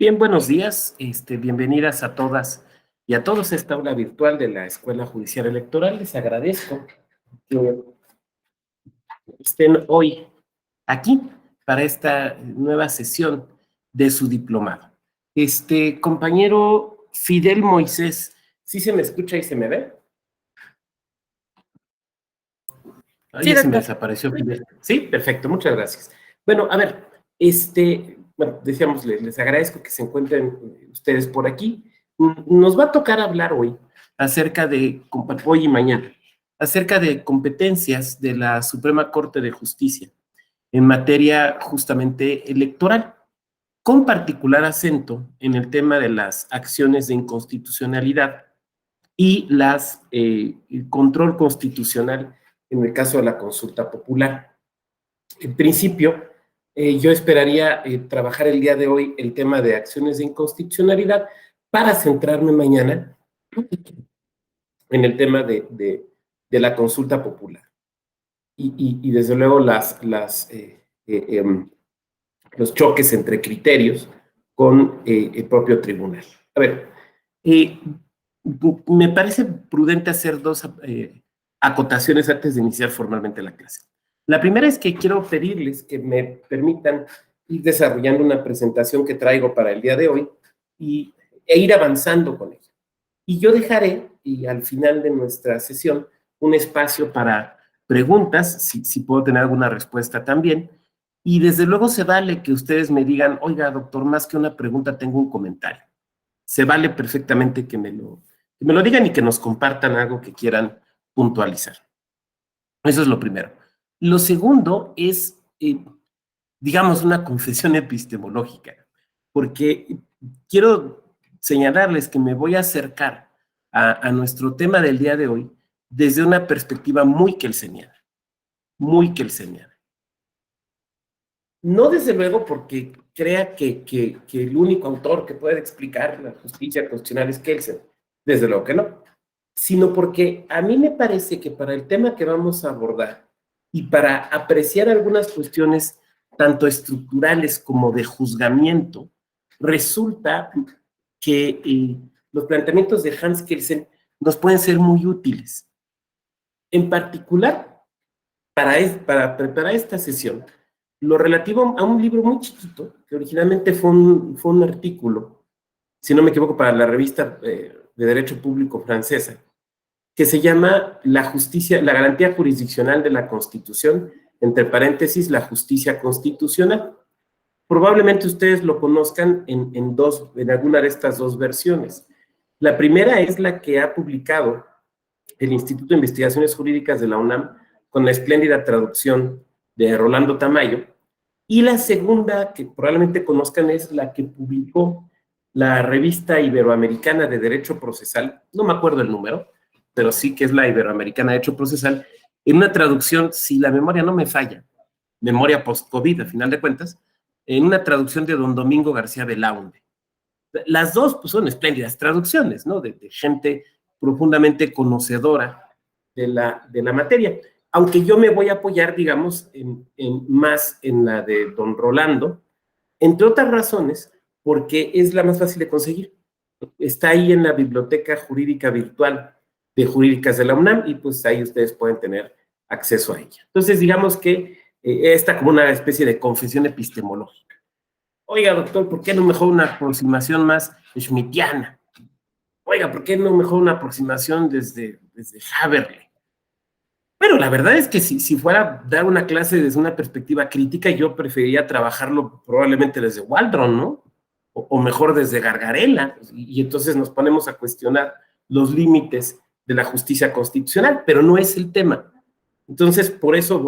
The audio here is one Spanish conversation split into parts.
Bien, buenos días. Bienvenidas a todas y a todos a esta aula virtual de la Escuela Judicial Electoral. Les agradezco que estén hoy aquí para esta nueva sesión de su diplomado. Compañero Fidel Moisés, ¿sí se me escucha y se me ve? Sí, Ya se me doctor. desapareció Fidel. Sí, perfecto, muchas gracias. Bueno, a ver, bueno, decíamos, les agradezco que se encuentren ustedes por aquí. Nos va a tocar hablar hoy acerca de, hoy y mañana, acerca de competencias de la Suprema Corte de Justicia en materia justamente electoral, con particular acento en el tema de las acciones de inconstitucionalidad y el control constitucional en el caso de la consulta popular. En principio, yo esperaría trabajar el día de hoy el tema de acciones de inconstitucionalidad para centrarme mañana en el tema de la consulta popular. Y desde luego los choques entre criterios con el propio tribunal. A ver, eh, me parece prudente hacer dos acotaciones antes de iniciar formalmente la clase. La primera es que quiero pedirles que me permitan ir desarrollando una presentación que traigo para el día de hoy e ir avanzando con ella. Y yo dejaré, y al final de nuestra sesión, un espacio para preguntas, si puedo tener alguna respuesta también. Y desde luego se vale que ustedes me digan, oiga, doctor, más que una pregunta, tengo un comentario. Se vale perfectamente que me lo digan y que nos compartan algo que quieran puntualizar. Eso es lo primero. Lo segundo es, digamos, una confesión epistemológica, porque quiero señalarles que me voy a acercar a nuestro tema del día de hoy desde una perspectiva muy kelseniana, muy kelseniana. No desde luego porque crea que el único autor que puede explicar la justicia constitucional es Kelsen, desde luego que no, sino porque a mí me parece que para el tema que vamos a abordar y para apreciar algunas cuestiones tanto estructurales como de juzgamiento, resulta que los planteamientos de Hans Kelsen nos pueden ser muy útiles. En particular, para preparar esta sesión, lo relativo a un libro muy chiquito, que originalmente fue un artículo, si no me equivoco, para la revista de Derecho Público francesa, que se llama la garantía jurisdiccional de la Constitución, entre paréntesis, la justicia constitucional. Probablemente ustedes lo conozcan en alguna de estas dos versiones. La primera es la que ha publicado el Instituto de Investigaciones Jurídicas de la UNAM con la espléndida traducción de Rolando Tamayo. Y la segunda, que probablemente conozcan, es la que publicó la revista Iberoamericana de Derecho Procesal, no me acuerdo el número, pero sí que es la Iberoamericana de Derecho Procesal, en una traducción, si la memoria no me falla, memoria post-COVID, a final de cuentas, en una traducción de don Domingo García Belaunde. Las dos pues, son espléndidas traducciones, ¿no? De gente profundamente conocedora de la materia. Aunque yo me voy a apoyar, digamos, más en la de don Rolando, entre otras razones, porque es la más fácil de conseguir. Está ahí en la biblioteca jurídica virtual de Jurídicas de la UNAM y pues ahí ustedes pueden tener acceso a ella. Entonces, digamos que está como una especie de confesión epistemológica. Oiga, doctor, ¿por qué no mejor una aproximación más schmittiana? Oiga, ¿por qué no mejor una aproximación desde Haberle? Bueno, la verdad es que si fuera a dar una clase desde una perspectiva crítica, yo preferiría trabajarlo probablemente desde Waldron, ¿no? O mejor desde Gargarella. Y entonces nos ponemos a cuestionar los límites de la justicia constitucional, pero no es el tema. Entonces, por eso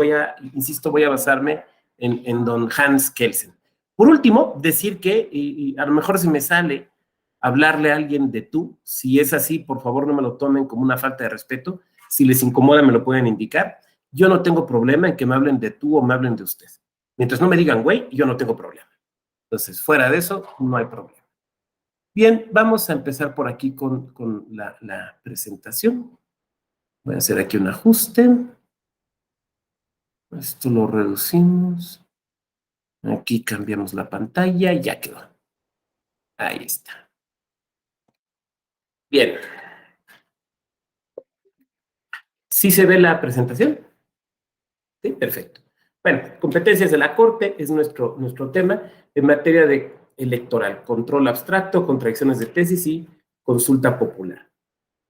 insisto, voy a basarme en don Hans Kelsen. Por último, decir que y a lo mejor si me sale hablarle a alguien de tú, si es así, por favor no me lo tomen como una falta de respeto. Si les incomoda, me lo pueden indicar. Yo no tengo problema en que me hablen de tú o me hablen de usted. Mientras no me digan güey, yo no tengo problema. Entonces, fuera de eso, no hay problema. Bien, vamos a empezar por aquí con la presentación. Voy a hacer aquí un ajuste. Esto lo reducimos. Aquí cambiamos la pantalla y ya quedó. Ahí está. Bien. ¿Sí se ve la presentación? Sí, perfecto. Bueno, competencias de la Corte es nuestro tema en materia de electoral, control abstracto, contradicciones de tesis y consulta popular.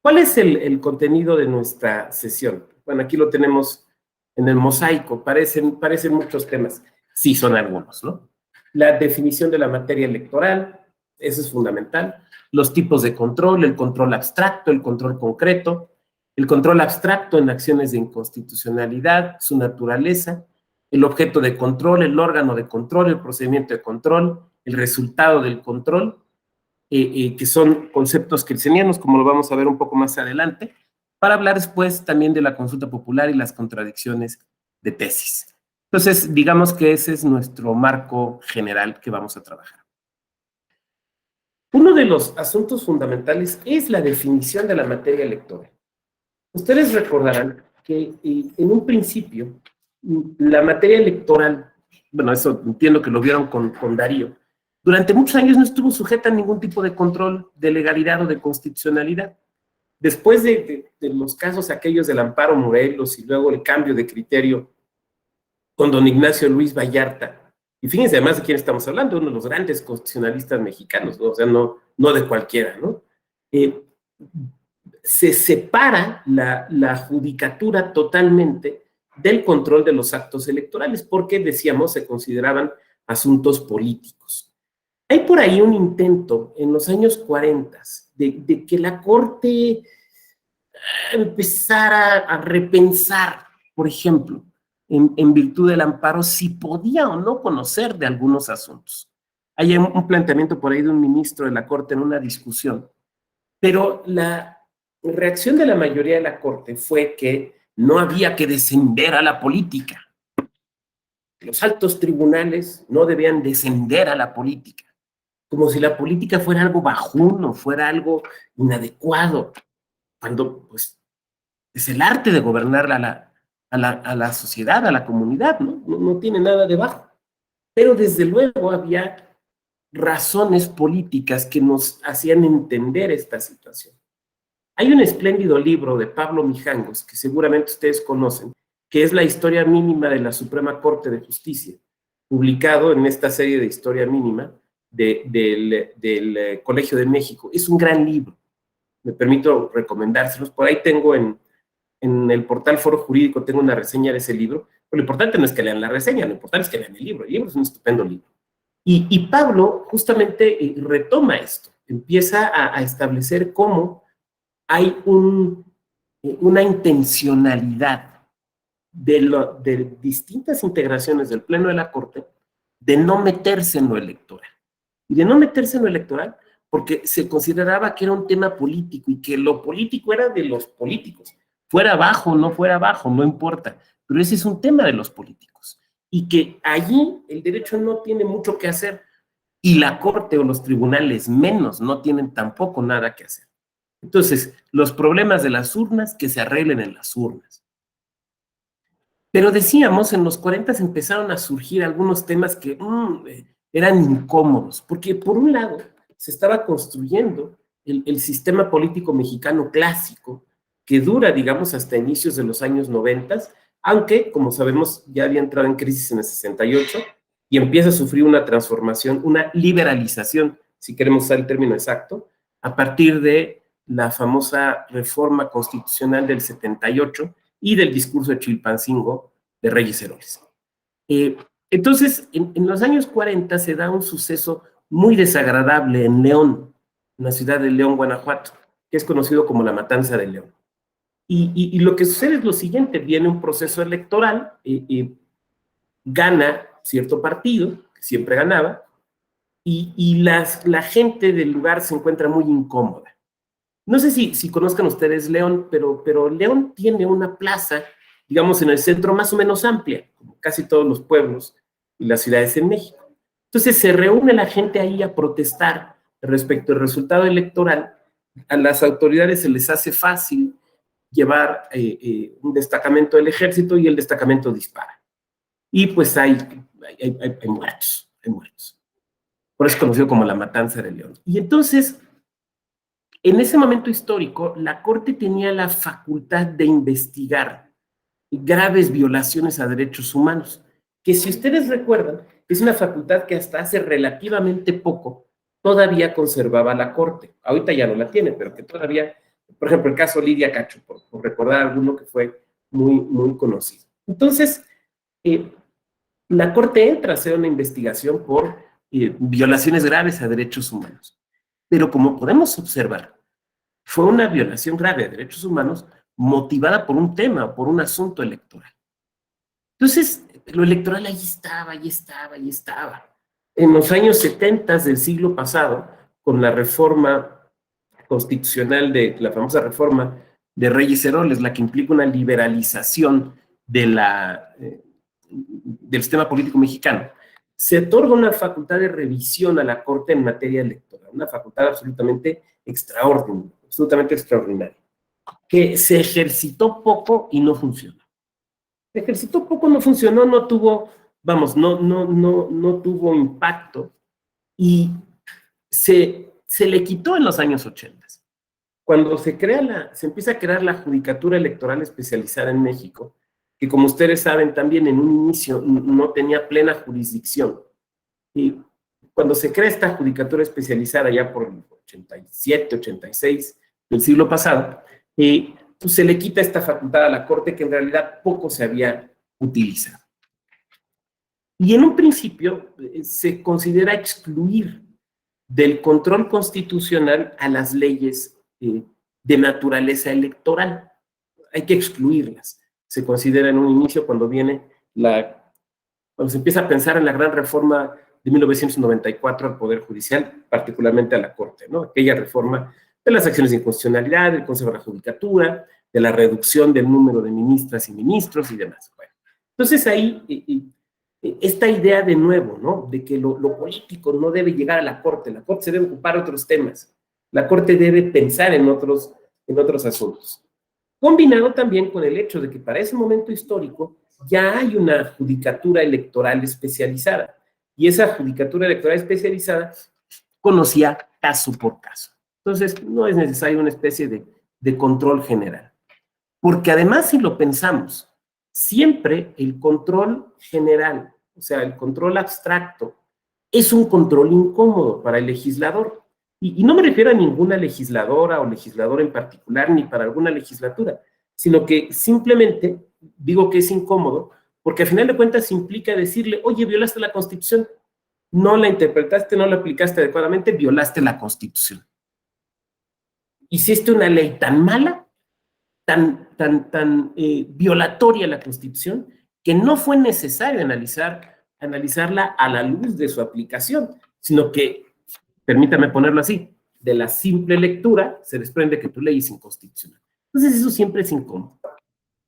¿Cuál es el contenido de nuestra sesión? Bueno, aquí lo tenemos en el mosaico, parecen muchos temas, sí son algunos, ¿no? La definición de la materia electoral, eso es fundamental, los tipos de control, el control abstracto, el control concreto, el control abstracto en acciones de inconstitucionalidad, su naturaleza, el objeto de control, el órgano de control, el procedimiento de control, el resultado del control, que son conceptos kelsenianos, como lo vamos a ver un poco más adelante, para hablar después también de la consulta popular y las contradicciones de tesis. Entonces, digamos que ese es nuestro marco general que vamos a trabajar. Uno de los asuntos fundamentales es la definición de la materia electoral. Ustedes recordarán que en un principio la materia electoral, bueno, eso entiendo que lo vieron con Darío, durante muchos años no estuvo sujeta a ningún tipo de control de legalidad o de constitucionalidad. Después de los casos aquellos del Amparo Morelos y luego el cambio de criterio con don Ignacio Luis Vallarta, y fíjense además de quién estamos hablando, uno de los grandes constitucionalistas mexicanos, ¿no? O sea, no de cualquiera, ¿no? Se separa la judicatura totalmente del control de los actos electorales, porque, decíamos, se consideraban asuntos políticos. Hay por ahí un intento en los años 40 de que la Corte empezara a repensar, por ejemplo, en virtud del amparo, si podía o no conocer de algunos asuntos. Hay un planteamiento por ahí de un ministro de la Corte en una discusión, pero la reacción de la mayoría de la Corte fue que no había que descender a la política. Los altos tribunales no debían descender a la política, como si la política fuera algo bajuno, fuera algo inadecuado, cuando pues es el arte de gobernar a la sociedad, a la comunidad, ¿no? No tiene nada de bajo. Pero desde luego había razones políticas que nos hacían entender esta situación. Hay un espléndido libro de Pablo Mijangos, que seguramente ustedes conocen, que es La historia mínima de la Suprema Corte de Justicia, publicado en esta serie de Historia Mínima del Colegio de México. Es un gran libro, me permito recomendárselos. Por ahí tengo en el portal Foro Jurídico, tengo una reseña de ese libro. Pero lo importante no es que lean la reseña, lo importante es que lean el libro. El libro es un estupendo libro. Y Pablo justamente retoma esto, empieza a establecer cómo hay una intencionalidad de distintas integraciones del Pleno de la Corte de no meterse en lo electoral. Y de no meterse en lo electoral porque se consideraba que era un tema político y que lo político era de los políticos. Fuera abajo o no fuera abajo, no importa. Pero ese es un tema de los políticos. Y que allí el derecho no tiene mucho que hacer y la Corte o los tribunales menos no tienen tampoco nada que hacer. Entonces, los problemas de las urnas, que se arreglen en las urnas. Pero decíamos, en los 40 empezaron a surgir algunos temas que eran incómodos, porque por un lado se estaba construyendo el sistema político mexicano clásico, que dura, digamos, hasta inicios de los años 90, aunque, como sabemos, ya había entrado en crisis en el 68 y empieza a sufrir una transformación, una liberalización, si queremos usar el término exacto, a partir de la famosa reforma constitucional del 78 y del discurso de Chilpancingo de Reyes Heroles. Entonces, en los años 40 se da un suceso muy desagradable en León, en la ciudad de León, Guanajuato, que es conocido como la Matanza de León. Y lo que sucede es lo siguiente, viene un proceso electoral, gana cierto partido, que siempre ganaba, y la gente del lugar se encuentra muy incómoda. No sé si conozcan ustedes León, pero León tiene una plaza, digamos, en el centro más o menos amplia, como casi todos los pueblos y las ciudades en México. Entonces se reúne la gente ahí a protestar respecto al resultado electoral. A las autoridades se les hace fácil llevar un destacamento del ejército y el destacamento dispara. Y pues hay muertos, hay muertos. por eso es conocido como la Matanza de León. Y entonces, en ese momento histórico, la Corte tenía la facultad de investigar graves violaciones a derechos humanos, que si ustedes recuerdan, es una facultad que hasta hace relativamente poco todavía conservaba la Corte. Ahorita ya no la tiene, pero que todavía, por ejemplo, el caso Lidia Cacho, por recordar alguno que fue muy conocido. Entonces, la Corte entra a hacer una investigación por violaciones graves a derechos humanos. Pero como podemos observar, fue una violación grave a derechos humanos motivada por un tema, por un asunto electoral. Entonces, lo electoral ahí estaba, ahí estaba, ahí estaba. En los años 70 del siglo pasado, con la reforma constitucional, de la famosa reforma de Reyes Heroles, la que implica una liberalización del sistema político mexicano, se otorga una facultad de revisión a la Corte en materia electoral, una facultad absolutamente extraordinaria, que se ejercitó poco y no funcionó. Se ejercitó poco, no funcionó, no tuvo, vamos, no tuvo impacto y se le quitó en los años 80. Cuando se empieza a crear la Judicatura Electoral Especializada en México, que como ustedes saben también en un inicio no tenía plena jurisdicción. Y cuando se crea esta Judicatura Especializada ya por el 87, 86 del siglo pasado, pues se le quita esta facultad a la Corte que en realidad poco se había utilizado. Y en un principio se considera excluir del control constitucional a las leyes de naturaleza electoral. Hay que excluirlas. Se considera en un inicio cuando se empieza a pensar en la gran reforma de 1994 al Poder Judicial, particularmente a la Corte, ¿no? Aquella reforma de las acciones de inconstitucionalidad, del Consejo de la Judicatura, de la reducción del número de ministras y ministros y demás. Bueno, entonces ahí, esta idea de nuevo, ¿no? De que lo político no debe llegar a la Corte se debe ocupar de otros temas, la Corte debe pensar en otros asuntos. Combinado también con el hecho de que para ese momento histórico ya hay una judicatura electoral especializada, y esa judicatura electoral especializada conocía caso por caso. Entonces, no es necesario una especie de control general. Porque además, si lo pensamos, siempre el control general, o sea, el control abstracto, es un control incómodo para el legislador. Y no me refiero a ninguna legisladora o legislador en particular, ni para alguna legislatura, sino que simplemente digo que es incómodo, porque al final de cuentas implica decirle, oye, violaste la Constitución, no la interpretaste, no la aplicaste adecuadamente, violaste la Constitución. Hiciste una ley tan mala, tan violatoria a la Constitución, que no fue necesario analizarla a la luz de su aplicación, sino que, permítame ponerlo así, de la simple lectura se desprende que tu ley es inconstitucional. Entonces eso siempre es incómodo.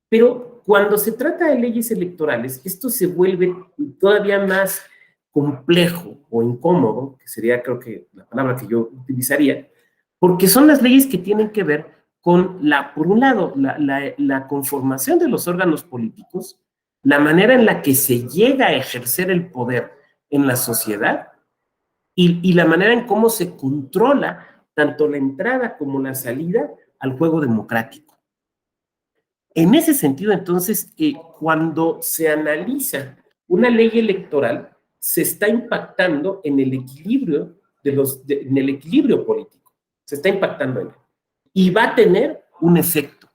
Pero cuando se trata de leyes electorales, esto se vuelve todavía más complejo o incómodo, que sería creo que la palabra que yo utilizaría, porque son las leyes que tienen que ver con, por un lado, la conformación de los órganos políticos, la manera en la que se llega a ejercer el poder en la sociedad y la manera en cómo se controla tanto la entrada como la salida al juego democrático. En ese sentido, entonces, cuando se analiza una ley electoral, se está impactando en el equilibrio en el equilibrio político. Se está impactando en él. Y va a tener un efecto.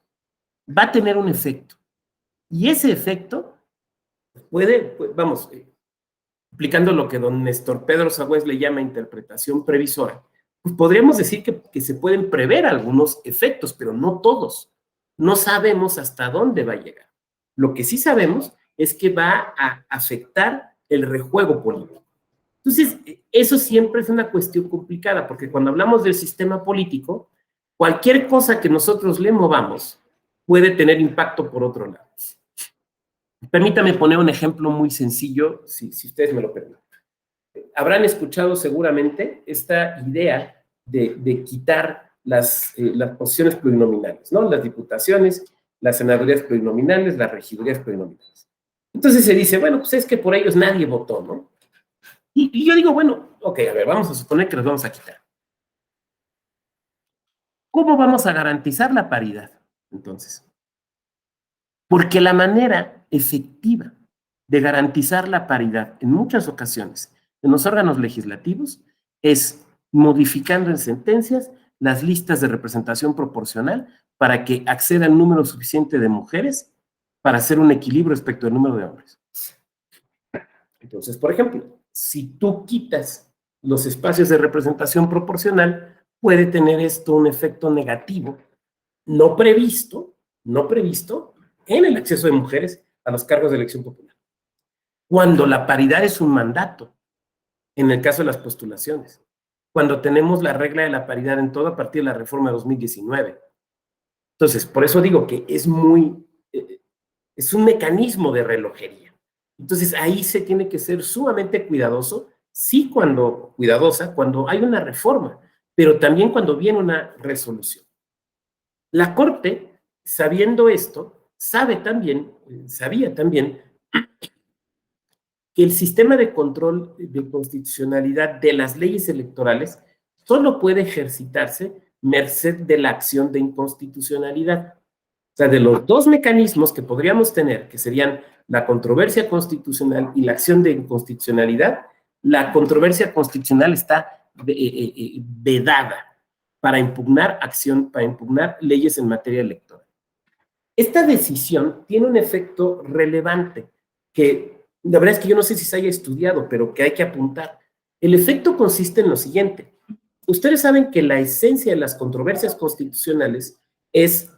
Va a tener un efecto. Y ese efecto vamos, aplicando lo que don Néstor Pedro Sagüez le llama interpretación previsora, pues podríamos decir que se pueden prever algunos efectos, pero no todos. No sabemos hasta dónde va a llegar. Lo que sí sabemos es que va a afectar el rejuego político. Entonces, eso siempre es una cuestión complicada, porque cuando hablamos del sistema político, cualquier cosa que nosotros le movamos puede tener impacto por otro lado. Permítame poner un ejemplo muy sencillo, si ustedes me lo permiten. Habrán escuchado seguramente esta idea de quitar las posiciones plurinominales, ¿no? Las diputaciones, las senadurías plurinominales, las regidurías plurinominales. Entonces se dice, bueno, pues es que por ellos nadie votó, ¿no? Y yo digo, bueno, Ok, a ver, vamos a suponer que los vamos a quitar. ¿Cómo vamos a garantizar la paridad? Entonces, porque la manera efectiva de garantizar la paridad en muchas ocasiones en los órganos legislativos es modificando en sentencias las listas de representación proporcional para que acceda un número suficiente de mujeres para hacer un equilibrio respecto al número de hombres. Entonces, por ejemplo, si tú quitas los espacios de representación proporcional, puede tener esto un efecto negativo no previsto en el acceso de mujeres a los cargos de elección popular. Cuando la paridad es un mandato, en el caso de las postulaciones, cuando tenemos la regla de la paridad en todo a partir de la reforma de 2019. Entonces, por eso digo que es un mecanismo de relojería. Entonces, ahí se tiene que ser sumamente cuidadoso, sí cuidadosa, cuando hay una reforma, pero también cuando viene una resolución. La Corte, sabiendo esto, sabía también que el sistema de control de constitucionalidad de las leyes electorales solo puede ejercitarse merced de la acción de inconstitucionalidad. O sea, de los dos mecanismos que podríamos tener, que serían la controversia constitucional y la acción de inconstitucionalidad, la controversia constitucional está vedada para impugnar leyes en materia electoral. Esta decisión tiene un efecto relevante que la verdad es que yo no sé si se haya estudiado, pero que hay que apuntar. El efecto consiste en lo siguiente. Ustedes saben que la esencia de las controversias constitucionales es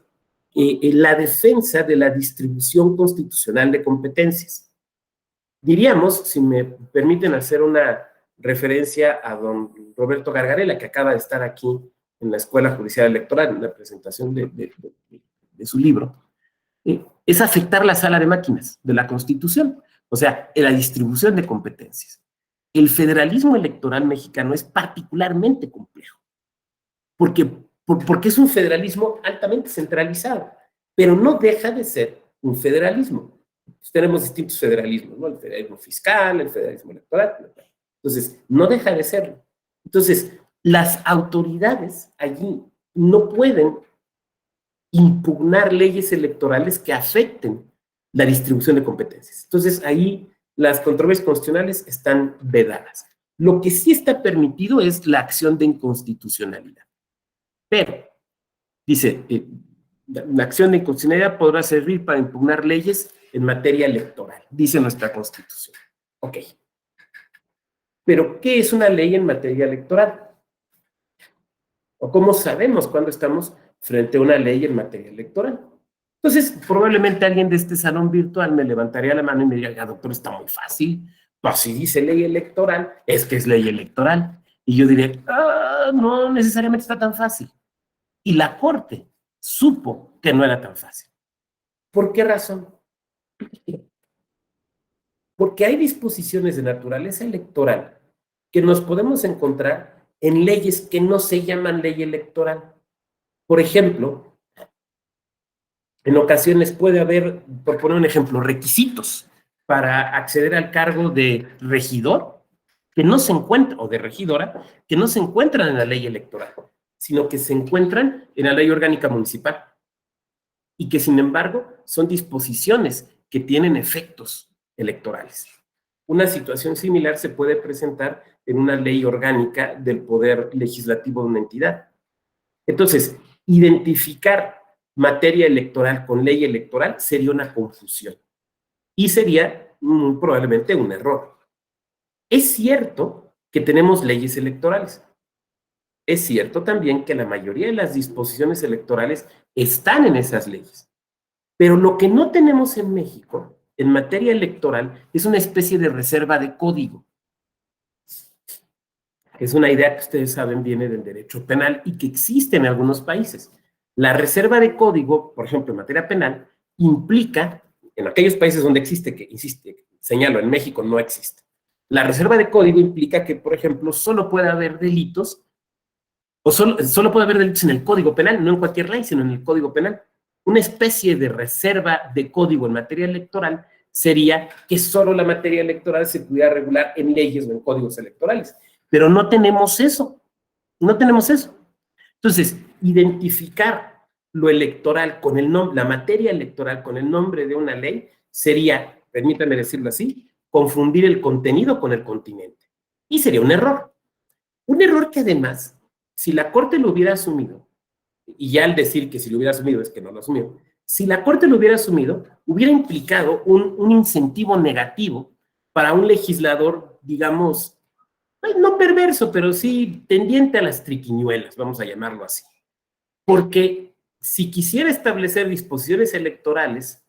la defensa de la distribución constitucional de competencias. Diríamos, si me permiten hacer una referencia a don Roberto Gargarella, que acaba de estar aquí en la Escuela Judicial Electoral, en la presentación de su libro, es afectar la sala de máquinas de la Constitución, o sea, la distribución de competencias. El federalismo electoral mexicano es particularmente complejo, porque es un federalismo altamente centralizado, pero no deja de ser un federalismo. Tenemos distintos federalismos, ¿no? El federalismo fiscal, el federalismo electoral. Entonces, no deja de serlo. Entonces, las autoridades allí no pueden impugnar leyes electorales que afecten la distribución de competencias. Entonces, ahí las controversias constitucionales están vedadas. Lo que sí está permitido es la acción de inconstitucionalidad. Pero, dice, la acción de inconstitucionalidad podrá servir para impugnar leyes en materia electoral, dice nuestra Constitución. Ok. Pero, ¿qué es una ley en materia electoral? ¿O cómo sabemos cuándo estamos frente a una ley en materia electoral? Entonces, probablemente alguien de este salón virtual me levantaría la mano y me diría, doctor, está muy fácil. Pues si dice ley electoral, es que es ley electoral. Y yo diría, no necesariamente está tan fácil. Y la Corte supo que no era tan fácil. ¿Por qué razón? Porque hay disposiciones de naturaleza electoral que nos podemos encontrar en leyes que no se llaman ley electoral. Por ejemplo, en ocasiones puede haber, por poner un ejemplo, requisitos para acceder al cargo de regidor que no se encuentran, o de regidora, que no se encuentran en la ley electoral, sino que se encuentran en la ley orgánica municipal y que sin embargo son disposiciones que tienen efectos electorales. Una situación similar se puede presentar en una ley orgánica del poder legislativo de una entidad. Entonces, identificar materia electoral con ley electoral sería una confusión y sería muy probablemente un error. Es cierto que tenemos leyes electorales. Es cierto también que la mayoría de las disposiciones electorales están en esas leyes. Pero lo que no tenemos en México, en materia electoral, es una especie de reserva de código. Es una idea que ustedes saben viene del derecho penal y que existe en algunos países. La reserva de código, por ejemplo, en materia penal, implica, en aquellos países donde existe, que insiste, señalo, en México no existe. La reserva de código implica que, por ejemplo, solo puede haber delitos, o solo puede haber delitos en el Código Penal, no en cualquier ley, sino en el Código Penal. Una especie de reserva de código en materia electoral sería que solo la materia electoral se pudiera regular en leyes o en códigos electorales. pero no tenemos eso, no tenemos eso. Entonces, identificar lo electoral con el nombre, la materia electoral con el nombre de una ley sería, permítame decirlo así, confundir el contenido con el continente. Y sería un error. Un error que además, si la Corte lo hubiera asumido, y ya al decir que si lo hubiera asumido es que no lo asumió, si la Corte lo hubiera asumido, hubiera implicado un incentivo negativo para un legislador, digamos, no perverso, pero sí tendiente a las triquiñuelas, vamos a llamarlo así. Porque si quisiera establecer disposiciones electorales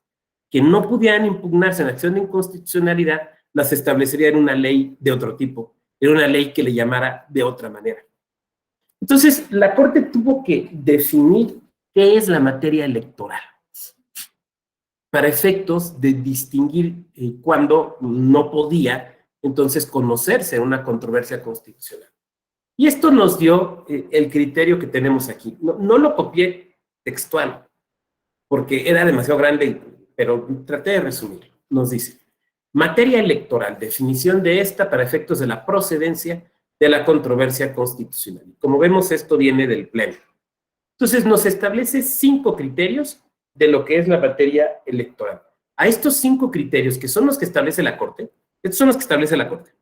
que no pudieran impugnarse en acción de inconstitucionalidad, las establecería en una ley de otro tipo, en una ley que le llamara de otra manera. Entonces, la Corte tuvo que definir qué es la materia electoral para efectos de distinguir cuando no podía entonces conocerse una controversia constitucional. Y esto nos dio el criterio que tenemos aquí. No lo copié textual, porque era demasiado grande, pero traté de resumir. Nos dice, materia electoral, definición de esta para efectos de la procedencia de la controversia constitucional. Como vemos, esto viene del Pleno. Entonces, nos establece 5 criterios de lo que es la materia electoral. A estos 5 criterios, que son los que establece la Corte, estos son los que establece la Corte.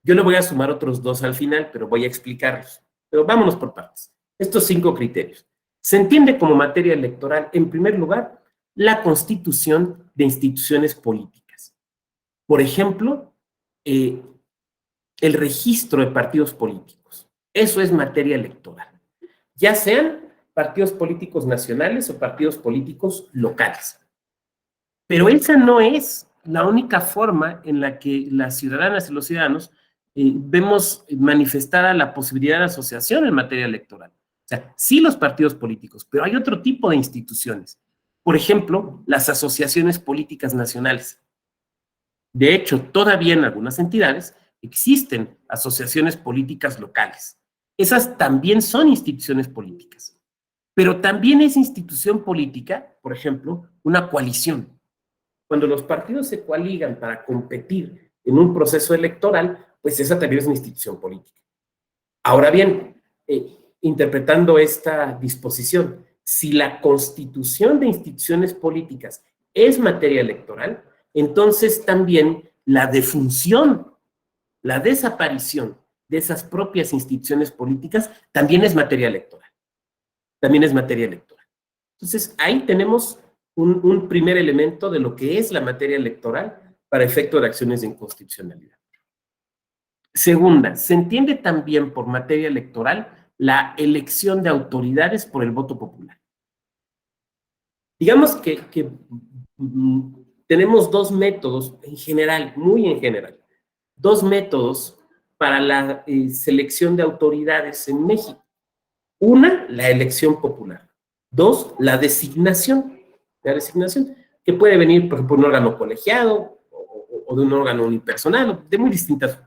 Yo le voy a sumar otros 2 al final, pero voy a explicarlos. Pero vámonos por partes. Estos 5 criterios. Se entiende como materia electoral, en primer lugar, la constitución de instituciones políticas. Por ejemplo, el registro de partidos políticos. Eso es materia electoral. Ya sean partidos políticos nacionales o partidos políticos locales. Pero esa no es la única forma en la que las ciudadanas y los ciudadanos vemos manifestada la posibilidad de asociación en materia electoral. O sea, sí los partidos políticos, pero hay otro tipo de instituciones. Por ejemplo, las asociaciones políticas nacionales. De hecho, todavía en algunas entidades existen asociaciones políticas locales. Esas también son instituciones políticas. Pero también es institución política, por ejemplo, una coalición. Cuando los partidos se coaligan para competir en un proceso electoral, pues esa también es una institución política. Ahora bien, interpretando esta disposición, si la constitución de instituciones políticas es materia electoral, entonces también la defunción, la desaparición de esas propias instituciones políticas también es materia electoral. También es materia electoral. Entonces, ahí tenemos un primer elemento de lo que es la materia electoral para efecto de acciones de inconstitucionalidad. Segunda, se entiende también por materia electoral la elección de autoridades por el voto popular. Digamos que tenemos 2 métodos en general, muy en general, 2 métodos para la selección de autoridades en México. Una, la elección popular. 2, la designación. La designación, que puede venir, por ejemplo, de un órgano colegiado o de un órgano unipersonal, de muy distintas,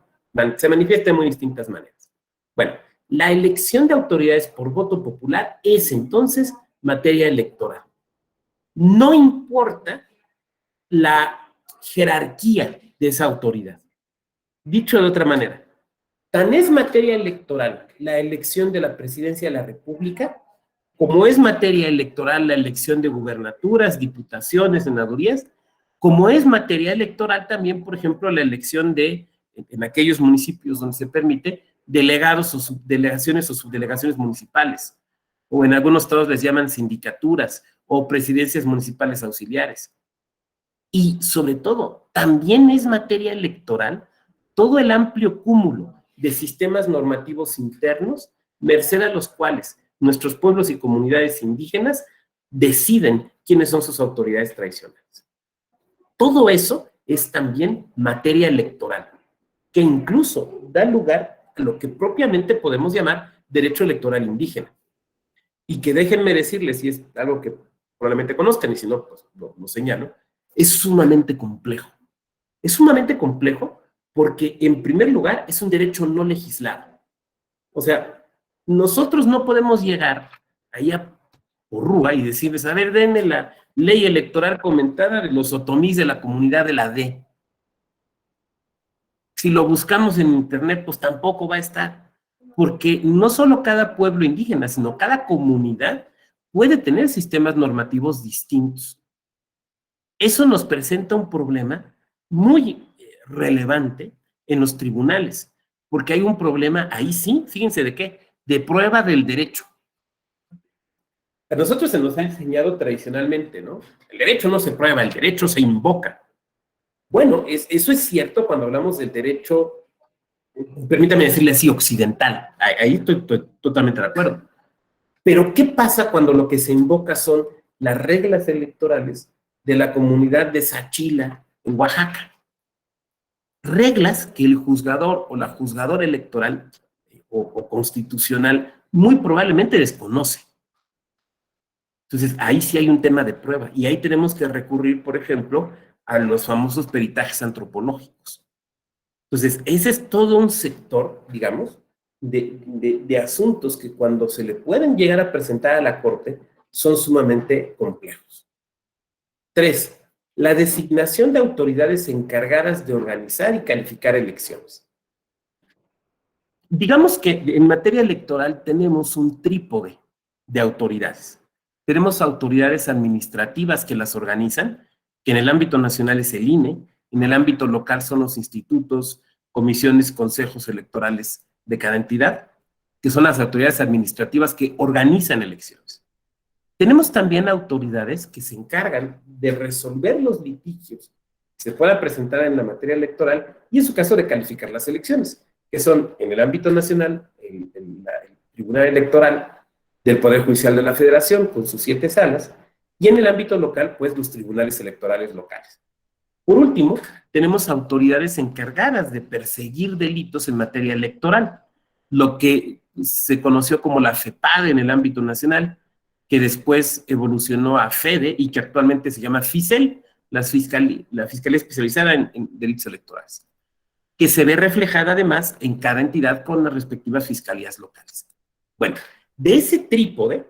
se manifiesta de muy distintas maneras. Bueno, la elección de autoridades por voto popular es entonces materia electoral. No importa la jerarquía de esa autoridad. Dicho de otra manera, tan es materia electoral la elección de la presidencia de la República, como es materia electoral la elección de gubernaturas, diputaciones, senadurías, como es materia electoral también, por ejemplo, la elección de, en aquellos municipios donde se permite, delegados o subdelegaciones o subdelegaciones municipales, o en algunos estados les llaman sindicaturas o presidencias municipales auxiliares. Y sobre todo, también es materia electoral todo el amplio cúmulo de sistemas normativos internos, merced a los cuales nuestros pueblos y comunidades indígenas deciden quiénes son sus autoridades tradicionales. Todo eso es también materia electoral, que incluso da lugar a lo que propiamente podemos llamar derecho electoral indígena. Y que déjenme decirles, si es algo que probablemente conozcan, y si no, pues lo señalo, es sumamente complejo. Es sumamente complejo porque, en primer lugar, es un derecho no legislado. O sea, nosotros no podemos llegar ahí a Porrúa y decirles, a ver, denme la ley electoral comentada de los otomís de la comunidad de la D. Si lo buscamos en internet, pues tampoco va a estar, porque no solo cada pueblo indígena, sino cada comunidad puede tener sistemas normativos distintos. Eso nos presenta un problema muy relevante en los tribunales, porque hay un problema ahí sí, fíjense de qué, de prueba del derecho. A nosotros se nos ha enseñado tradicionalmente, ¿no? El derecho no se prueba, el derecho se invoca. Bueno, eso es cierto cuando hablamos del derecho, permítame decirle así, occidental. Ahí estoy totalmente de acuerdo. Pero, ¿qué pasa cuando lo que se invoca son las reglas electorales de la comunidad de Sachila, en Oaxaca? Reglas que el juzgador o la juzgadora electoral o constitucional muy probablemente desconoce. Entonces, ahí sí hay un tema de prueba y ahí tenemos que recurrir, por ejemplo, a los famosos peritajes antropológicos. Entonces, ese es todo un sector, digamos, de asuntos que cuando se le pueden llegar a presentar a la Corte son sumamente complejos. 3. La designación de autoridades encargadas de organizar y calificar elecciones. Digamos que en materia electoral tenemos un trípode de autoridades. Tenemos autoridades administrativas que las organizan, que en el ámbito nacional es el INE, en el ámbito local son los institutos, comisiones, consejos electorales de cada entidad, que son las autoridades administrativas que organizan elecciones. Tenemos también autoridades que se encargan de resolver los litigios que se puedan presentar en la materia electoral y en su caso de calificar las elecciones, que son en el ámbito nacional el Tribunal Electoral del Poder Judicial de la Federación con sus 7 salas y en el ámbito local pues los tribunales electorales locales. Por último, tenemos autoridades encargadas de perseguir delitos en materia electoral, lo que se conoció como la FEPADE en el ámbito nacional, que después evolucionó a FEDE y que actualmente se llama FICEL, la Fiscalía Especializada en Delitos Electorales, que se ve reflejada además en cada entidad con las respectivas fiscalías locales. Bueno, de ese trípode,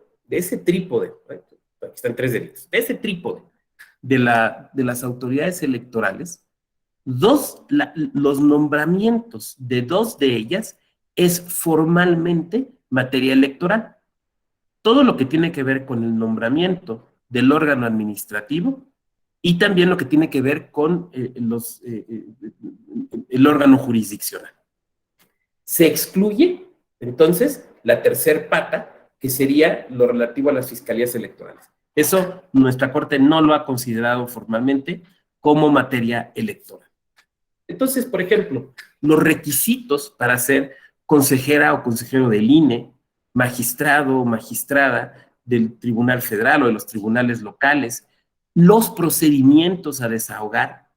aquí están 3 delitos, de ese trípode de las autoridades electorales, los nombramientos de 2 de ellas es formalmente materia electoral. Todo lo que tiene que ver con el nombramiento del órgano administrativo y también lo que tiene que ver con el órgano jurisdiccional. Se excluye, entonces, la tercer pata, que sería lo relativo a las fiscalías electorales. Eso nuestra Corte no lo ha considerado formalmente como materia electoral. Entonces, por ejemplo, los requisitos para ser consejera o consejero del INE, magistrado o magistrada del Tribunal Federal o de los tribunales locales, los procedimientos a desahogar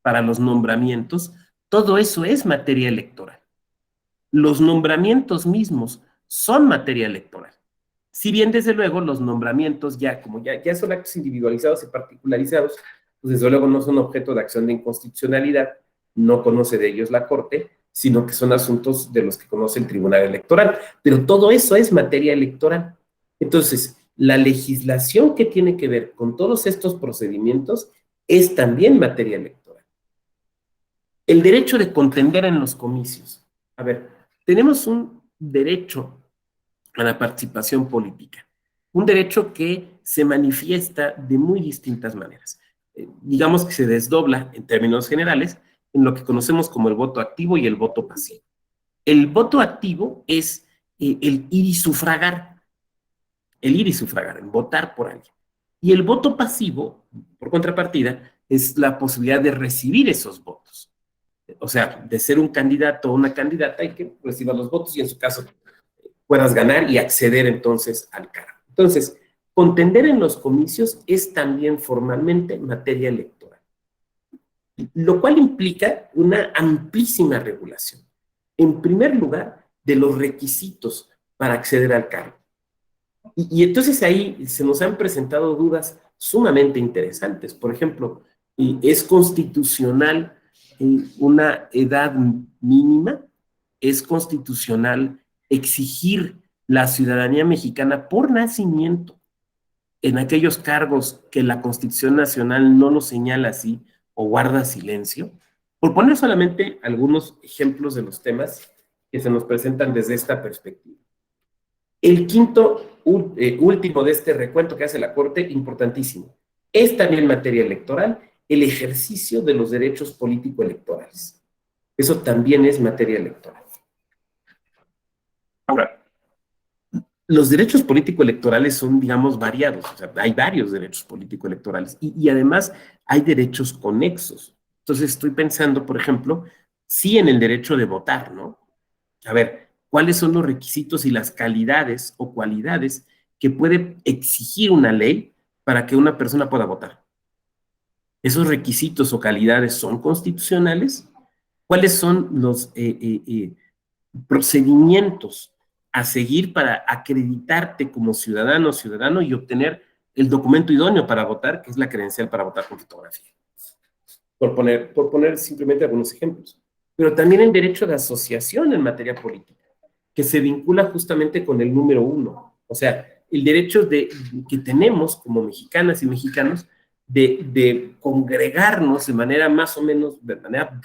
para los nombramientos, todo eso es materia electoral. Los nombramientos mismos son materia electoral. Si bien, desde luego, los nombramientos como ya son actos individualizados y particularizados, pues desde luego no son objeto de acción de inconstitucionalidad, no conoce de ellos la Corte, sino que son asuntos de los que conoce el Tribunal Electoral. Pero todo eso es materia electoral. Entonces, la legislación que tiene que ver con todos estos procedimientos es también materia electoral. El derecho de contender en los comicios. A ver, tenemos un derecho a la participación política, un derecho que se manifiesta de muy distintas maneras. Digamos que se desdobla en términos generales en lo que conocemos como el voto activo y el voto pasivo. El voto activo es el ir y sufragar, el votar por alguien. Y el voto pasivo, por contrapartida, es la posibilidad de recibir esos votos. O sea, de ser un candidato o una candidata y que reciba los votos y en su caso puedas ganar y acceder entonces al cargo. Entonces, contender en los comicios es también formalmente materia electoral, lo cual implica una amplísima regulación. En primer lugar, de los requisitos para acceder al cargo. Y entonces ahí se nos han presentado dudas sumamente interesantes. Por ejemplo, ¿es constitucional una edad mínima? ¿Es constitucional exigir la ciudadanía mexicana por nacimiento en aquellos cargos que la Constitución Nacional no lo señala así o guarda silencio? Por poner solamente algunos ejemplos de los temas que se nos presentan desde esta perspectiva. El quinto, último de este recuento que hace la Corte, importantísimo, es también materia electoral, el ejercicio de los derechos político-electorales. Eso también es materia electoral. Ahora, los derechos político-electorales son, digamos, variados. O sea, hay varios derechos político-electorales y además hay derechos conexos. Entonces estoy pensando, por ejemplo, sí en el derecho de votar, ¿no? A ver, ¿cuáles son los requisitos y las calidades o cualidades que puede exigir una ley para que una persona pueda votar? ¿Esos requisitos o calidades son constitucionales? ¿Cuáles son los procedimientos a seguir para acreditarte como ciudadano o ciudadano y obtener el documento idóneo para votar, que es la credencial para votar con fotografía? Por poner simplemente algunos ejemplos. Pero también el derecho de asociación en materia política, que se vincula justamente con el número 1. O sea, el derecho que tenemos como mexicanas y mexicanos de congregarnos de manera más o menos, de manera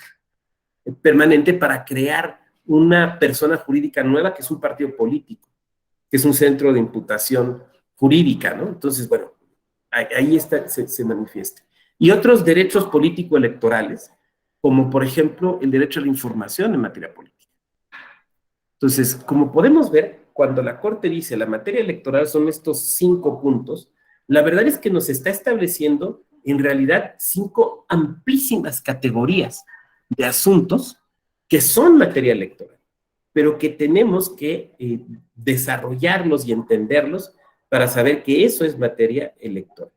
permanente para crear una persona jurídica nueva que es un partido político, que es un centro de imputación jurídica, ¿no? Entonces, bueno, ahí está, se manifiesta. Y otros derechos político-electorales, como por ejemplo el derecho a la información en materia política. Entonces, como podemos ver, cuando la Corte dice la materia electoral son estos 5 puntos, la verdad es que nos está estableciendo en realidad 5 amplísimas categorías de asuntos que son materia electoral, pero que tenemos que desarrollarlos y entenderlos para saber que eso es materia electoral.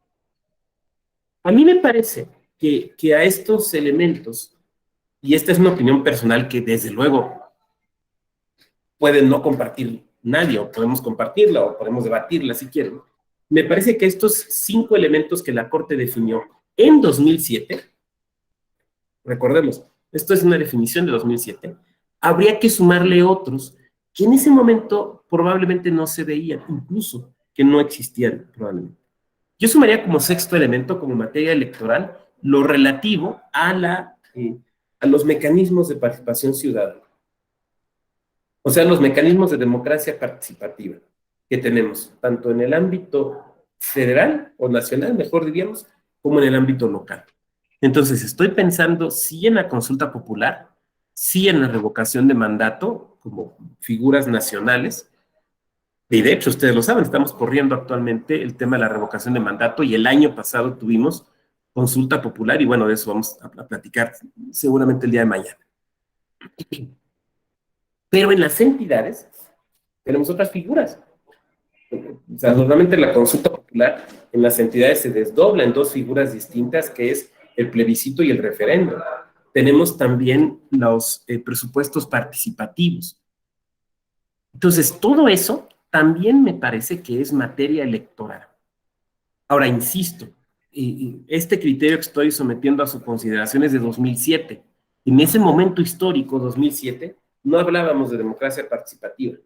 A mí me parece que a estos elementos, y esta es una opinión personal que desde luego puede no compartir nadie, o podemos compartirla, o podemos debatirla si quieren, me parece que estos 5 elementos que la Corte definió en 2007, recordemos, esto es una definición de 2007, habría que sumarle otros que en ese momento probablemente no se veían, incluso que no existían probablemente. Yo sumaría como 6º elemento, como materia electoral, lo relativo a los mecanismos de participación ciudadana. O sea, los mecanismos de democracia participativa que tenemos, tanto en el ámbito federal o nacional, mejor diríamos, como en el ámbito local. Entonces, estoy pensando sí en la consulta popular, sí en la revocación de mandato, como figuras nacionales, y de hecho, ustedes lo saben, estamos corriendo actualmente el tema de la revocación de mandato y el año pasado tuvimos consulta popular y bueno, de eso vamos a platicar seguramente el día de mañana. Pero en las entidades tenemos otras figuras. O sea, normalmente la consulta popular en las entidades se desdobla en 2 figuras distintas, que es el plebiscito y el referendo. Tenemos también los presupuestos participativos. Entonces, todo eso también me parece que es materia electoral. Ahora, insisto, este criterio que estoy sometiendo a su consideración es de 2007. En ese momento histórico, 2007, no hablábamos de democracia participativa.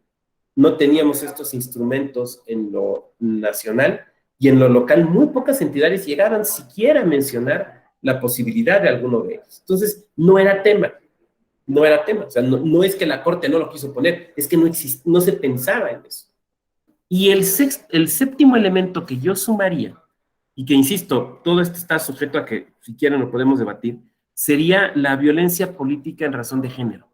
No teníamos estos instrumentos en lo nacional y en lo local muy pocas entidades llegaban siquiera a mencionar la posibilidad de alguno de ellos. Entonces, no era tema. O sea, no es que la Corte no lo quiso poner, es que no se pensaba en eso. Y el 7º elemento que yo sumaría, y que insisto, todo esto está sujeto a que si quieren lo podemos debatir, sería la violencia política en razón de género.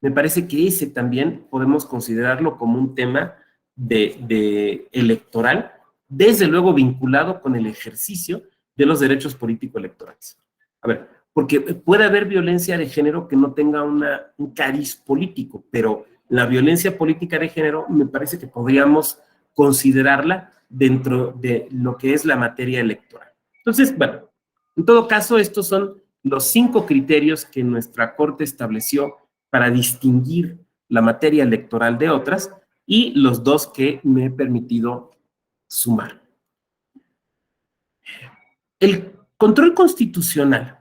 Me parece que ese también podemos considerarlo como un tema de electoral, desde luego vinculado con el ejercicio de los derechos político-electorales. A ver, porque puede haber violencia de género que no tenga un cariz político, pero la violencia política de género me parece que podríamos considerarla dentro de lo que es la materia electoral. Entonces, bueno, en todo caso, estos son los 5 criterios que nuestra Corte estableció para distinguir la materia electoral de otras y los 2 que me he permitido sumar. El control constitucional.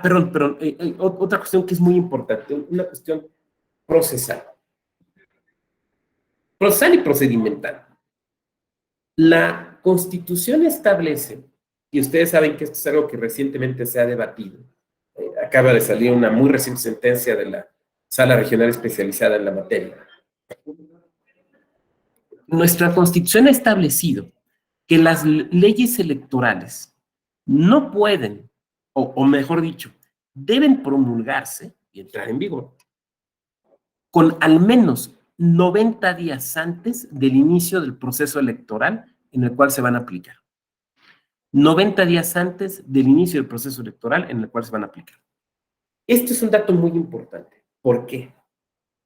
Perdón, otra cuestión que es muy importante, una cuestión procesal. Procesal y procedimental. La Constitución establece, y ustedes saben que esto es algo que recientemente se ha debatido, acaba de salir una muy reciente sentencia de la Sala Regional Especializada en la materia. Nuestra Constitución ha establecido que las leyes electorales no pueden, o mejor dicho, deben promulgarse y entrar en vigor con al menos 90 días antes del inicio del proceso electoral en el cual se van a aplicar. 90 días antes del inicio del proceso electoral en el cual se van a aplicar. Esto es un dato muy importante. ¿Por qué?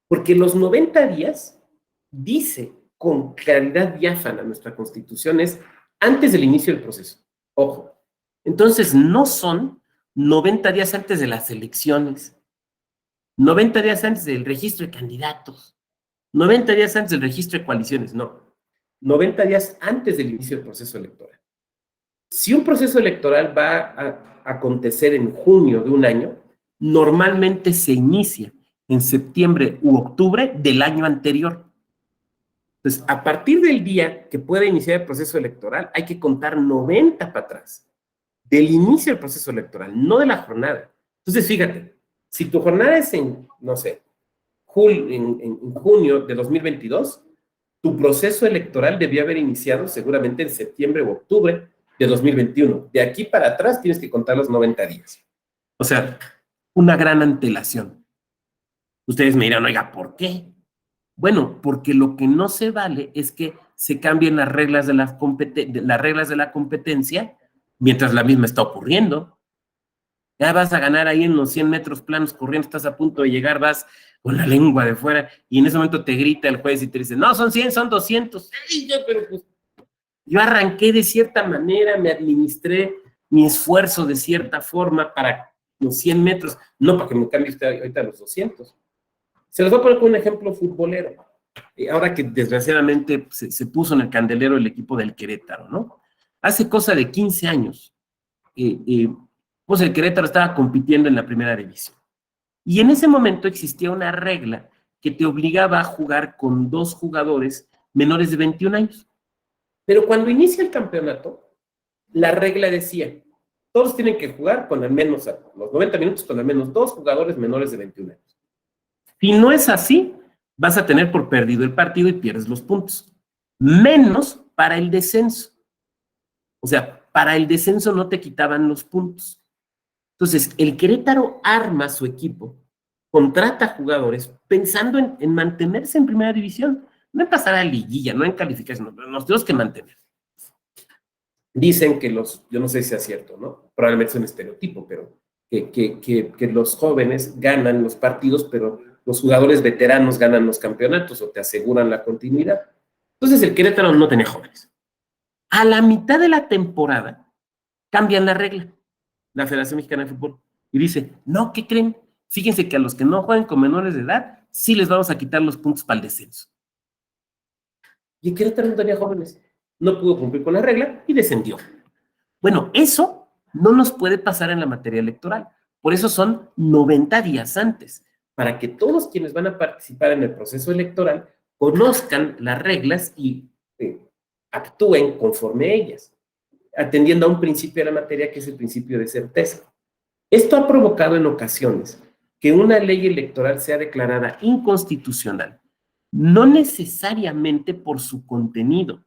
Porque los 90 días, dice con claridad diáfana nuestra Constitución, es antes del inicio del proceso. Ojo. Entonces, no son 90 días antes de las elecciones, 90 días antes del registro de candidatos, 90 días antes del registro de coaliciones, no. 90 días antes del inicio del proceso electoral. Si un proceso electoral va a acontecer en junio de un año, normalmente se inicia en septiembre u octubre del año anterior. Entonces, a partir del día que pueda iniciar el proceso electoral, hay que contar 90 para atrás, del inicio del proceso electoral, no de la jornada. Entonces, fíjate, si tu jornada es en, no sé, en junio de 2022, tu proceso electoral debió haber iniciado seguramente en septiembre o octubre de 2021. De aquí para atrás tienes que contar los 90 días. O sea, una gran antelación. Ustedes me dirán, oiga, ¿por qué? Bueno, porque lo que no se vale es que se cambien las reglas de la competencia mientras la misma está ocurriendo. Ya vas a ganar ahí en los 100 metros planos corriendo, estás a punto de llegar, vas con la lengua de fuera y en ese momento te grita el juez y te dice, no, son 100, son 200. ¡Ay, ya, pero pues yo arranqué de cierta manera, me administré mi esfuerzo de cierta forma para los 100 metros, no para que me cambie usted ahorita los 200. Se los voy a poner con un ejemplo futbolero. Ahora que desgraciadamente se puso en el candelero el equipo del Querétaro, ¿no? Hace cosa de 15 años, pues el Querétaro estaba compitiendo en la primera división. Y en ese momento existía una regla que te obligaba a jugar con 2 jugadores menores de 21 años. Pero cuando inicia el campeonato, la regla decía, todos tienen que jugar con al menos, los 90 minutos, con al menos 2 jugadores menores de 21 años. Si no es así, vas a tener por perdido el partido y pierdes los puntos. Menos para el descenso. O sea, para el descenso no te quitaban los puntos. Entonces, el Querétaro arma su equipo, contrata jugadores pensando en mantenerse en primera división, no en pasar a liguilla, no en calificación, nos tenemos que mantener. Dicen que yo no sé si es cierto, ¿no? Probablemente es un estereotipo, pero que los jóvenes ganan los partidos, pero los jugadores veteranos ganan los campeonatos o te aseguran la continuidad. Entonces el Querétaro no tenía jóvenes. A la mitad de la temporada cambian la regla, la Federación Mexicana de Fútbol, y dice, no, ¿qué creen? Fíjense que a los que no juegan con menores de edad, sí les vamos a quitar los puntos para el descenso. Y el Querétaro no tenía jóvenes, no pudo cumplir con la regla y descendió. Bueno, eso no nos puede pasar en la materia electoral, por eso son 90 días antes, para que todos quienes van a participar en el proceso electoral conozcan las reglas y actúen conforme a ellas, atendiendo a un principio de la materia que es el principio de certeza. Esto ha provocado en ocasiones que una ley electoral sea declarada inconstitucional, no necesariamente por su contenido,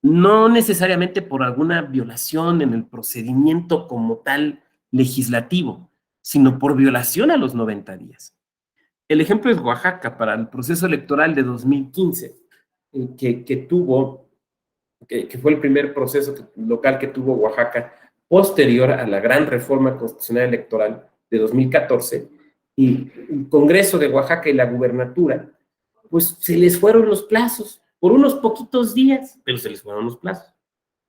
no necesariamente por alguna violación en el procedimiento como tal legislativo, sino por violación a los 90 días. El ejemplo es Oaxaca para el proceso electoral de 2015, que fue el primer proceso local que tuvo Oaxaca posterior a la gran reforma constitucional electoral de 2014, y el Congreso de Oaxaca y la gubernatura, pues se les fueron los plazos, por unos poquitos días, pero se les fueron los plazos.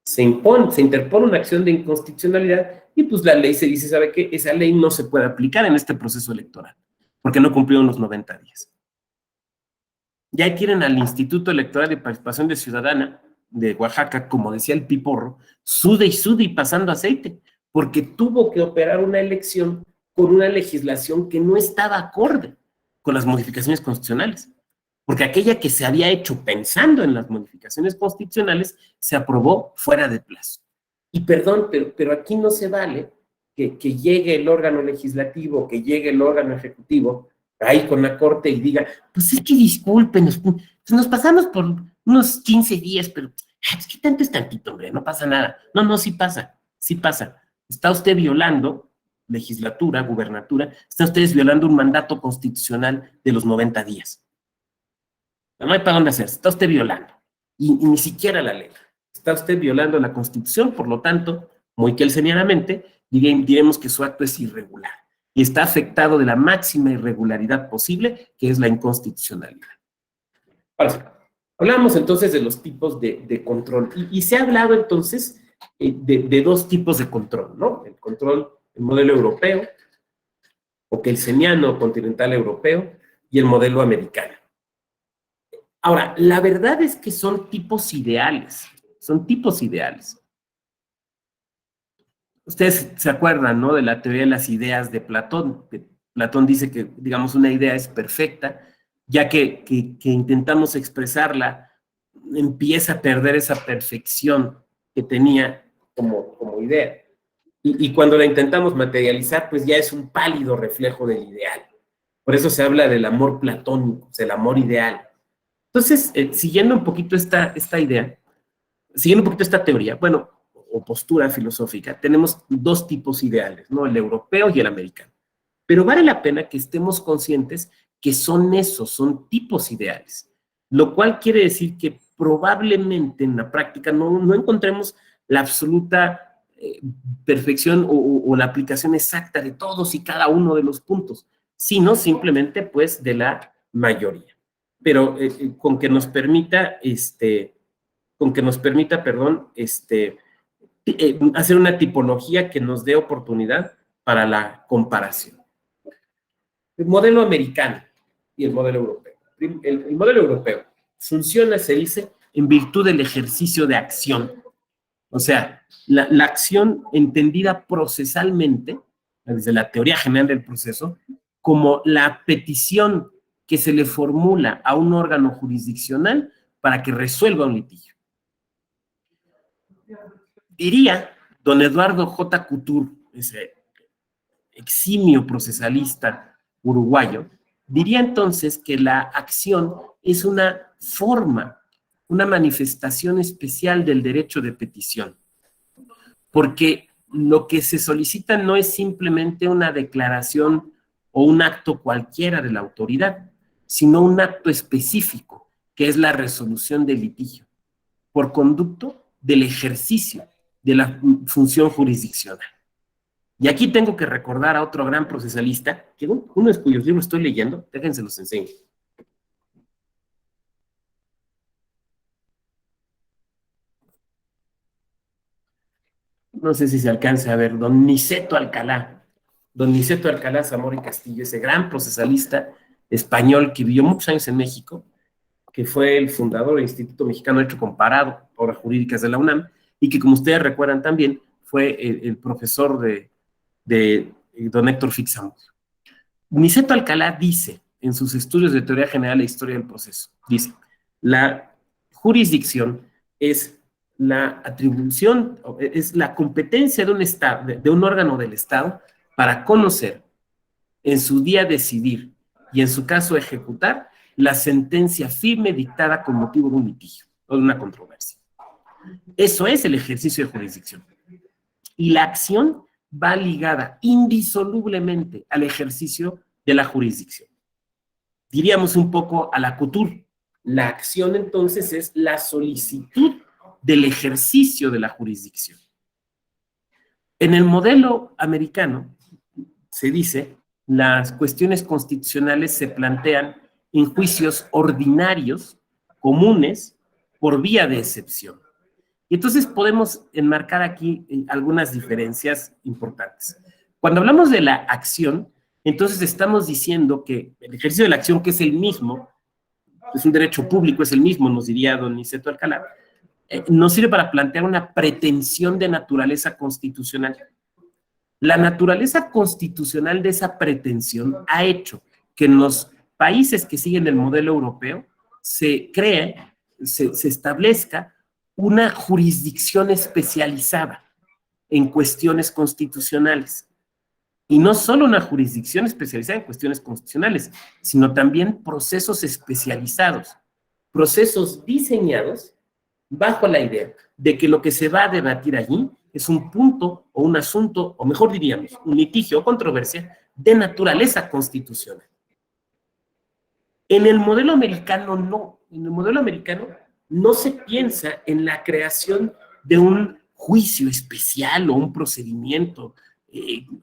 Se interpone una acción de inconstitucionalidad y pues la ley se dice, ¿sabe qué? Esa ley no se puede aplicar en este proceso electoral, porque no cumplieron los 90 días. Ya quieren al Instituto Electoral de Participación de Ciudadana de Oaxaca, como decía el Piporro, sude y pasando aceite, porque tuvo que operar una elección con una legislación que no estaba acorde con las modificaciones constitucionales, porque aquella que se había hecho pensando en las modificaciones constitucionales se aprobó fuera de plazo. Y perdón, pero aquí no se vale que llegue el órgano legislativo, que llegue el órgano ejecutivo, ahí con la corte y diga, pues es que disculpen, pues nos pasamos por unos 15 días, pero es que tanto es tantito, hombre, no pasa nada. No, no, sí pasa, sí pasa. Está usted violando legislatura, gubernatura, están ustedes violando un mandato constitucional de los 90 días. No hay para dónde hacer, está usted violando. Y ni siquiera la ley. Está usted violando la Constitución, por lo tanto, muy kelsenianamente, diremos que su acto es irregular y está afectado de la máxima irregularidad posible, que es la inconstitucionalidad. Ahora sí, hablamos entonces de los tipos de control y se ha hablado entonces de dos tipos de control, ¿no? El control, el modelo europeo, o kelseniano continental europeo, y el modelo americano. Ahora, la verdad es que son tipos ideales, son tipos ideales. Ustedes se acuerdan, ¿no?, de la teoría de las ideas de Platón. Platón dice que, digamos, una idea es perfecta, ya que intentamos expresarla, empieza a perder esa perfección que tenía como idea. Y cuando la intentamos materializar, pues ya es un pálido reflejo del ideal. Por eso se habla del amor platónico, del amor ideal. Entonces, siguiendo un poquito esta idea, siguiendo un poquito esta teoría, bueno, o postura filosófica, tenemos dos tipos ideales, ¿no? El europeo y el americano. Pero vale la pena que estemos conscientes que son esos, son tipos ideales, lo cual quiere decir que probablemente en la práctica no encontremos la absoluta perfección o la aplicación exacta de todos y cada uno de los puntos, sino simplemente pues de la mayoría. Pero con que nos permita, perdón, hacer una tipología que nos dé oportunidad para la comparación. El modelo americano y el modelo europeo. El modelo europeo funciona, se dice, en virtud del ejercicio de acción. O sea, la acción entendida procesalmente, desde la teoría general del proceso, como la petición que se le formula a un órgano jurisdiccional para que resuelva un litigio. Diría don Eduardo J. Couture, ese eximio procesalista uruguayo, diría entonces que la acción es una forma, una manifestación especial del derecho de petición, porque lo que se solicita no es simplemente una declaración o un acto cualquiera de la autoridad, sino un acto específico, que es la resolución del litigio, por conducto del ejercicio de la función jurisdiccional. Y aquí tengo que recordar a otro gran procesalista, que uno de cuyos libros estoy leyendo, déjense los enseño. No sé si se alcance a ver, don Niceto Alcalá. Don Niceto Alcalá Zamora y Castillo, ese gran procesalista español que vivió muchos años en México, que fue el fundador del Instituto Mexicano de Derecho Comparado, Obras Jurídicas de la UNAM, y que, como ustedes recuerdan también, fue el profesor de don Héctor Fixamudio. Niceto Alcalá dice, en sus estudios de teoría general e historia del proceso, dice, la jurisdicción es la atribución, es la competencia de un Estado, de un órgano del Estado para conocer, en su día decidir y en su caso ejecutar la sentencia firme dictada con motivo de un litigio o de una controversia. Eso es el ejercicio de jurisdicción. Y la acción va ligada indisolublemente al ejercicio de la jurisdicción. Diríamos un poco a la Couture. La acción entonces es la solicitud del ejercicio de la jurisdicción. En el modelo americano se dice, las cuestiones constitucionales se plantean en juicios ordinarios, comunes, por vía de excepción. Y entonces podemos enmarcar aquí algunas diferencias importantes. Cuando hablamos de la acción, entonces estamos diciendo que el ejercicio de la acción, que es el mismo, es un derecho público, es el mismo, nos diría don Niceto Alcalá, nos sirve para plantear una pretensión de naturaleza constitucional. La naturaleza constitucional de esa pretensión ha hecho que en los países que siguen el modelo europeo se cree, se establezca una jurisdicción especializada en cuestiones constitucionales. Y no solo una jurisdicción especializada en cuestiones constitucionales, sino también procesos especializados, procesos diseñados bajo la idea de que lo que se va a debatir allí es un punto o un asunto, o mejor diríamos, un litigio o controversia de naturaleza constitucional. En el modelo americano no. En el modelo americano no se piensa en la creación de un juicio especial o un procedimiento,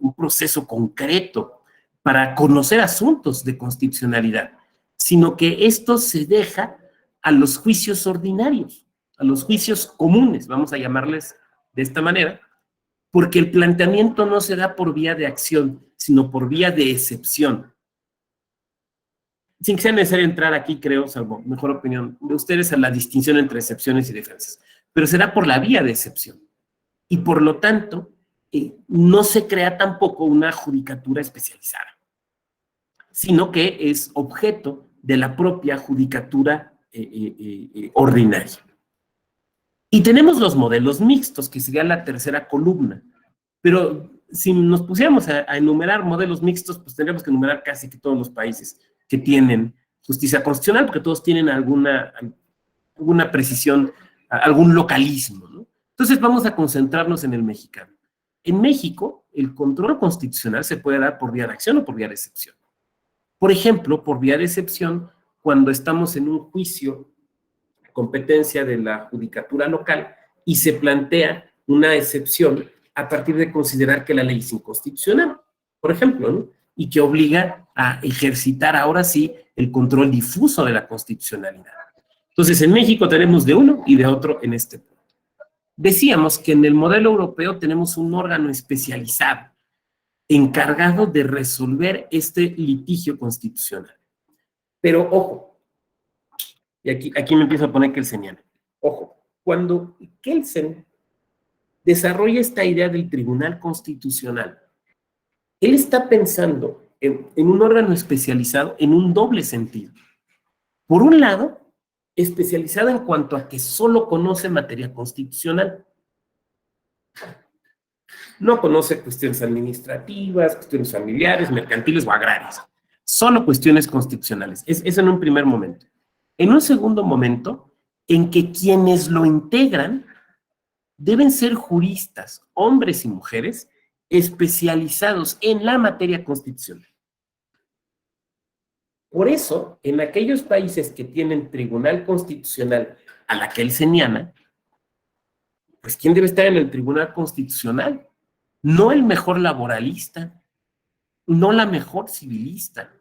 un proceso concreto para conocer asuntos de constitucionalidad, sino que esto se deja a los juicios ordinarios, a los juicios comunes, vamos a llamarles de esta manera, porque el planteamiento no se da por vía de acción, sino por vía de excepción. Sin que sea necesario entrar aquí, creo, salvo mejor opinión de ustedes, a la distinción entre excepciones y defensas, pero será por la vía de excepción. Y por lo tanto, no se crea tampoco una judicatura especializada, sino que es objeto de la propia judicatura ordinaria. Y tenemos los modelos mixtos, que sería la tercera columna, pero si nos pusiéramos a enumerar modelos mixtos, pues tendríamos que enumerar casi que todos los países que tienen justicia constitucional, porque todos tienen alguna precisión, algún localismo, ¿no? Entonces vamos a concentrarnos en el mexicano. En México, el control constitucional se puede dar por vía de acción o por vía de excepción. Por ejemplo, por vía de excepción, cuando estamos en un juicio, competencia de la judicatura local, y se plantea una excepción a partir de considerar que la ley es inconstitucional, por ejemplo, ¿no? Y que obliga a ejercitar ahora sí el control difuso de la constitucionalidad. Entonces, en México tenemos de uno y de otro en este punto. Decíamos que en el modelo europeo tenemos un órgano especializado encargado de resolver este litigio constitucional. Pero ojo, y aquí me empiezo a poner kelseniano. Ojo, cuando Kelsen desarrolla esta idea del Tribunal Constitucional, él está pensando en un órgano especializado en un doble sentido. Por un lado, especializado en cuanto a que solo conoce materia constitucional. No conoce cuestiones administrativas, cuestiones familiares, mercantiles o agrarias. Solo cuestiones constitucionales. Eso en un primer momento. En un segundo momento, en que quienes lo integran deben ser juristas, hombres y mujeres, especializados en la materia constitucional. Por eso, en aquellos países que tienen tribunal constitucional a la que él señala, pues ¿quién debe estar en el tribunal constitucional? No el mejor laboralista, no la mejor civilista,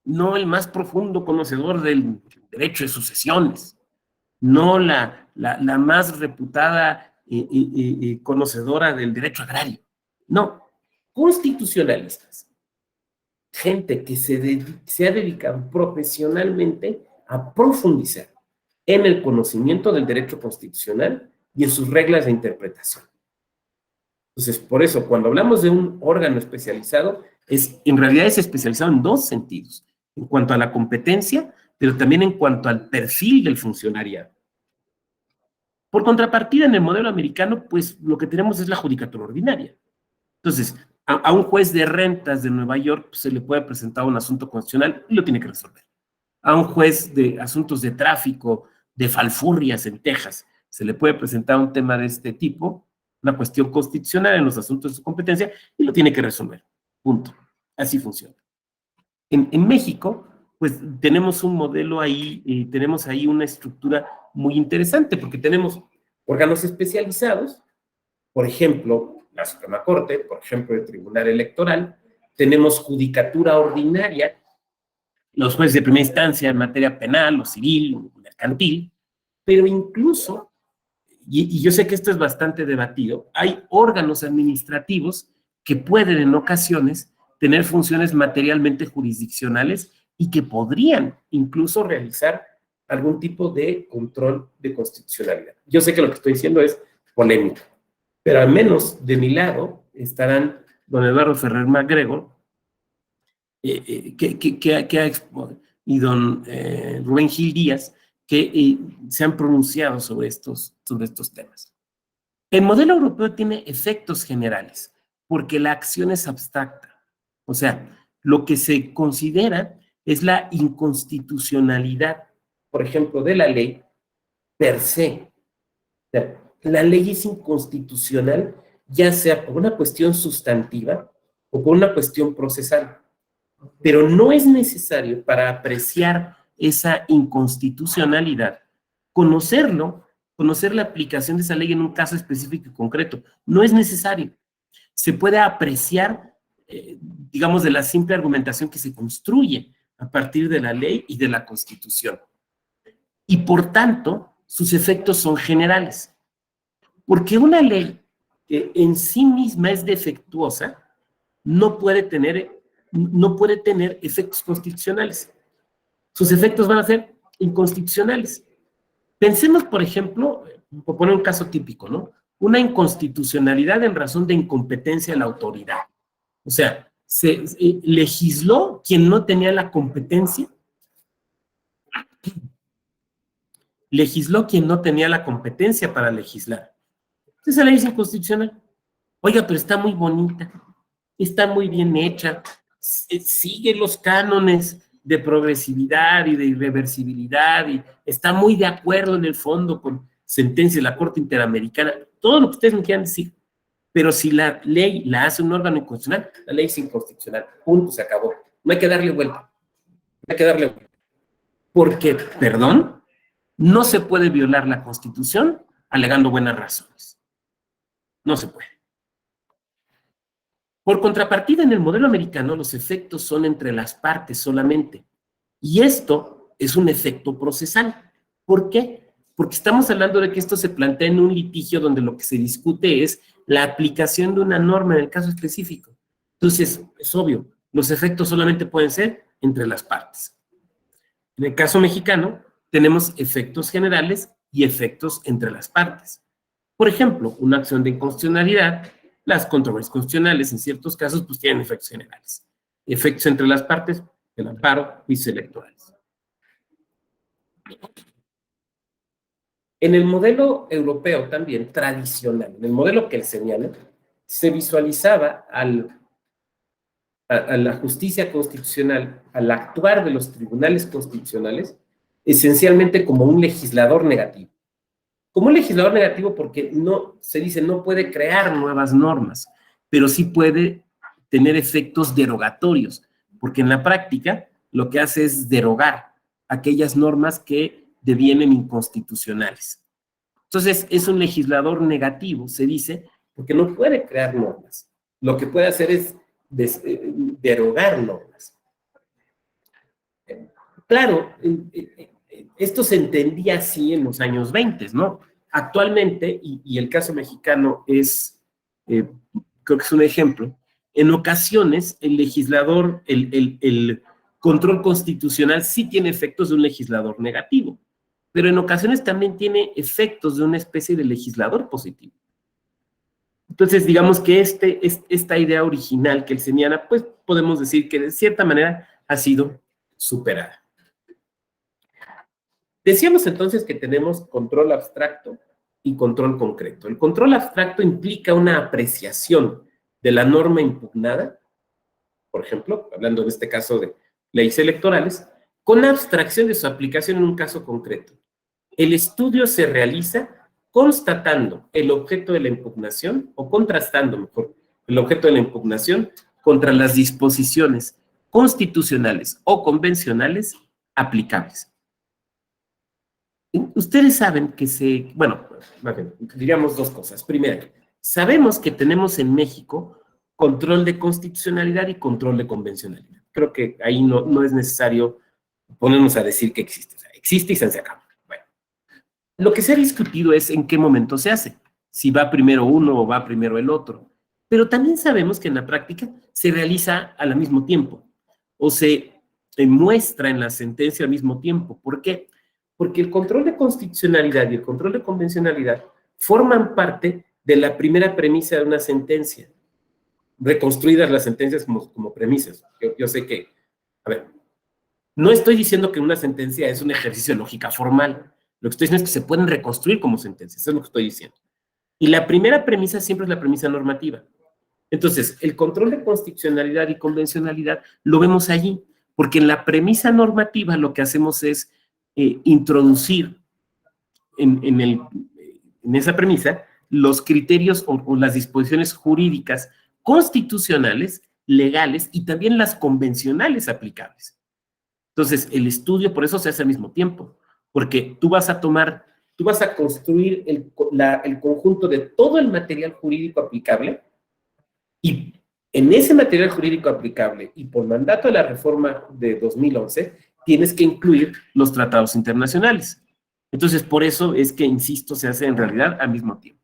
no el más profundo conocedor del derecho de sucesiones, no la más reputada conocedora del derecho agrario. No, constitucionalistas. Gente que se ha dedicado profesionalmente a profundizar en el conocimiento del derecho constitucional y en sus reglas de interpretación. Entonces, por eso, cuando hablamos de un órgano especializado, en realidad es especializado en dos sentidos, en cuanto a la competencia, pero también en cuanto al perfil del funcionariado. Por contrapartida, en el modelo americano, pues lo que tenemos es la judicatura ordinaria. Entonces, a un juez de rentas de Nueva York pues, se le puede presentar un asunto constitucional y lo tiene que resolver. A un juez de asuntos de tráfico, de falfurrias en Texas, se le puede presentar un tema de este tipo, una cuestión constitucional en los asuntos de su competencia y lo tiene que resolver. Punto. Así funciona. En México, pues tenemos un modelo ahí, tenemos ahí una estructura muy interesante porque tenemos órganos especializados, por ejemplo, la Suprema Corte, por ejemplo, el Tribunal Electoral, tenemos judicatura ordinaria, los jueces de primera instancia en materia penal o civil o mercantil, pero incluso, y yo sé que esto es bastante debatido, hay órganos administrativos que pueden en ocasiones tener funciones materialmente jurisdiccionales y que podrían incluso realizar algún tipo de control de constitucionalidad. Yo sé que lo que estoy diciendo es polémico, pero al menos de mi lado estarán don Eduardo Ferrer MacGregor y don Rubén Gil Díaz, que se han pronunciado sobre estos temas. El modelo europeo tiene efectos generales, porque la acción es abstracta. O sea, lo que se considera es la inconstitucionalidad, por ejemplo, de la ley per se. O sea, la ley es inconstitucional, ya sea por una cuestión sustantiva o por una cuestión procesal. Pero no es necesario para apreciar esa inconstitucionalidad conocer la aplicación de esa ley en un caso específico y concreto. No es necesario. Se puede apreciar, digamos, de la simple argumentación que se construye a partir de la ley y de la Constitución. Y por tanto, sus efectos son generales. Porque una ley que en sí misma es defectuosa no puede tener efectos constitucionales. Sus efectos van a ser inconstitucionales. Pensemos, por ejemplo, por poner un caso típico, ¿no? Una inconstitucionalidad en razón de incompetencia de la autoridad. O sea, se legisló quien no tenía la competencia. Legisló quien no tenía la competencia para legislar. Esa ley es inconstitucional. Oiga, pero está muy bonita, está muy bien hecha, sigue los cánones de progresividad y de irreversibilidad y está muy de acuerdo en el fondo con sentencias de la Corte Interamericana, todo lo que ustedes me quieran decir. Pero si la ley la hace un órgano inconstitucional, la ley es inconstitucional. Punto, se acabó. No hay que darle vuelta. No hay que darle vuelta. Porque, perdón, no se puede violar la Constitución alegando buenas razones. No se puede. Por contrapartida, en el modelo americano, los efectos son entre las partes solamente. Y esto es un efecto procesal. ¿Por qué? Porque estamos hablando de que esto se plantea en un litigio donde lo que se discute es la aplicación de una norma en el caso específico. Entonces, es obvio, los efectos solamente pueden ser entre las partes. En el caso mexicano, tenemos efectos generales y efectos entre las partes. Por ejemplo, una acción de inconstitucionalidad, las controversias constitucionales en ciertos casos pues tienen efectos generales. Efectos entre las partes, el amparo, juicios electorales. En el modelo europeo también, tradicional, en el modelo kelseniano, se visualizaba a la justicia constitucional, al actuar de los tribunales constitucionales, esencialmente como un legislador negativo. Como un legislador negativo porque no, se dice, no puede crear nuevas normas, pero sí puede tener efectos derogatorios, porque en la práctica lo que hace es derogar aquellas normas que devienen inconstitucionales. Entonces, es un legislador negativo, se dice, porque no puede crear normas. Lo que puede hacer es derogar normas. Claro, esto se entendía así en los años 20, ¿no? Actualmente, y el caso mexicano es, creo que es un ejemplo, en ocasiones el legislador, el control constitucional sí tiene efectos de un legislador negativo, pero en ocasiones también tiene efectos de una especie de legislador positivo. Entonces, digamos que esta idea original kelseniana, pues podemos decir que de cierta manera ha sido superada. Decíamos entonces que tenemos control abstracto y control concreto. El control abstracto implica una apreciación de la norma impugnada, por ejemplo, hablando en este caso de leyes electorales, con abstracción de su aplicación en un caso concreto. El estudio se realiza constatando el objeto de la impugnación, o contrastando, mejor, el objeto de la impugnación contra las disposiciones constitucionales o convencionales aplicables. Ustedes saben que bueno, diríamos dos cosas. Primero, sabemos que tenemos en México control de constitucionalidad y control de convencionalidad. Creo que ahí no es necesario ponernos a decir que existe. O sea, existe y se acaba. Bueno, lo que se ha discutido es en qué momento se hace, si va primero uno o va primero el otro. Pero también sabemos que en la práctica se realiza al mismo tiempo o se muestra en la sentencia al mismo tiempo. ¿Por qué? Porque el control de constitucionalidad y el control de convencionalidad forman parte de la primera premisa de una sentencia, reconstruidas las sentencias como premisas. Yo sé que, a ver, no estoy diciendo que una sentencia es un ejercicio de lógica formal, lo que estoy diciendo es que se pueden reconstruir como sentencias, eso es lo que estoy diciendo. Y la primera premisa siempre es la premisa normativa. Entonces, el control de constitucionalidad y convencionalidad lo vemos allí, porque en la premisa normativa lo que hacemos es introducir en esa premisa los criterios o las disposiciones jurídicas constitucionales, legales y también las convencionales aplicables. Entonces, el estudio por eso se hace al mismo tiempo, porque tú vas a construir el conjunto de todo el material jurídico aplicable y en ese material jurídico aplicable y por mandato de la reforma de 2011, tienes que incluir los tratados internacionales. Entonces, por eso es que, insisto, se hace en realidad al mismo tiempo.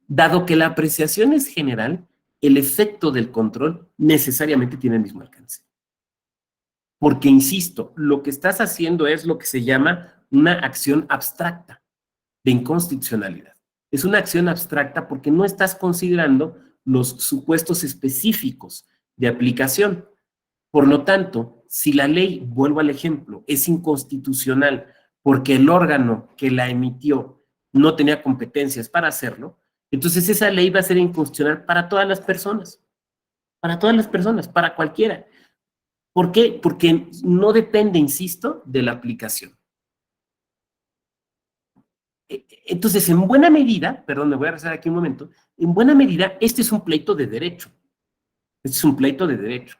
Dado que la apreciación es general, el efecto del control necesariamente tiene el mismo alcance. Porque, insisto, lo que estás haciendo es lo que se llama una acción abstracta de inconstitucionalidad. Es una acción abstracta porque no estás considerando los supuestos específicos de aplicación. Por lo tanto, si la ley, vuelvo al ejemplo, es inconstitucional porque el órgano que la emitió no tenía competencias para hacerlo, entonces esa ley va a ser inconstitucional para todas las personas, para cualquiera. ¿Por qué? Porque no depende, insisto, de la aplicación. Entonces, en buena medida, perdón, me voy a regresar aquí un momento, en buena medida, este es un pleito de derecho. Este es un pleito de derecho.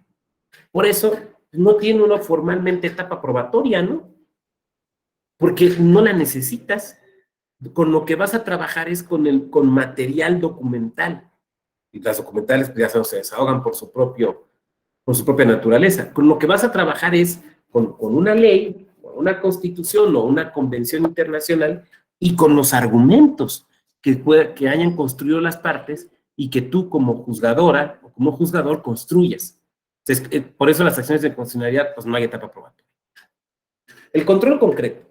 Por eso, no tiene una formalmente etapa probatoria, ¿no? Porque no la necesitas. Con lo que vas a trabajar es con material documental. Y las documentales, pues ya se desahogan por su propia naturaleza. Con lo que vas a trabajar es con una ley, con una constitución o una convención internacional y con los argumentos que hayan construido las partes y que tú como juzgadora o como juzgador construyas. Entonces, por eso las acciones de constitucionalidad, pues no hay etapa probatoria. El control concreto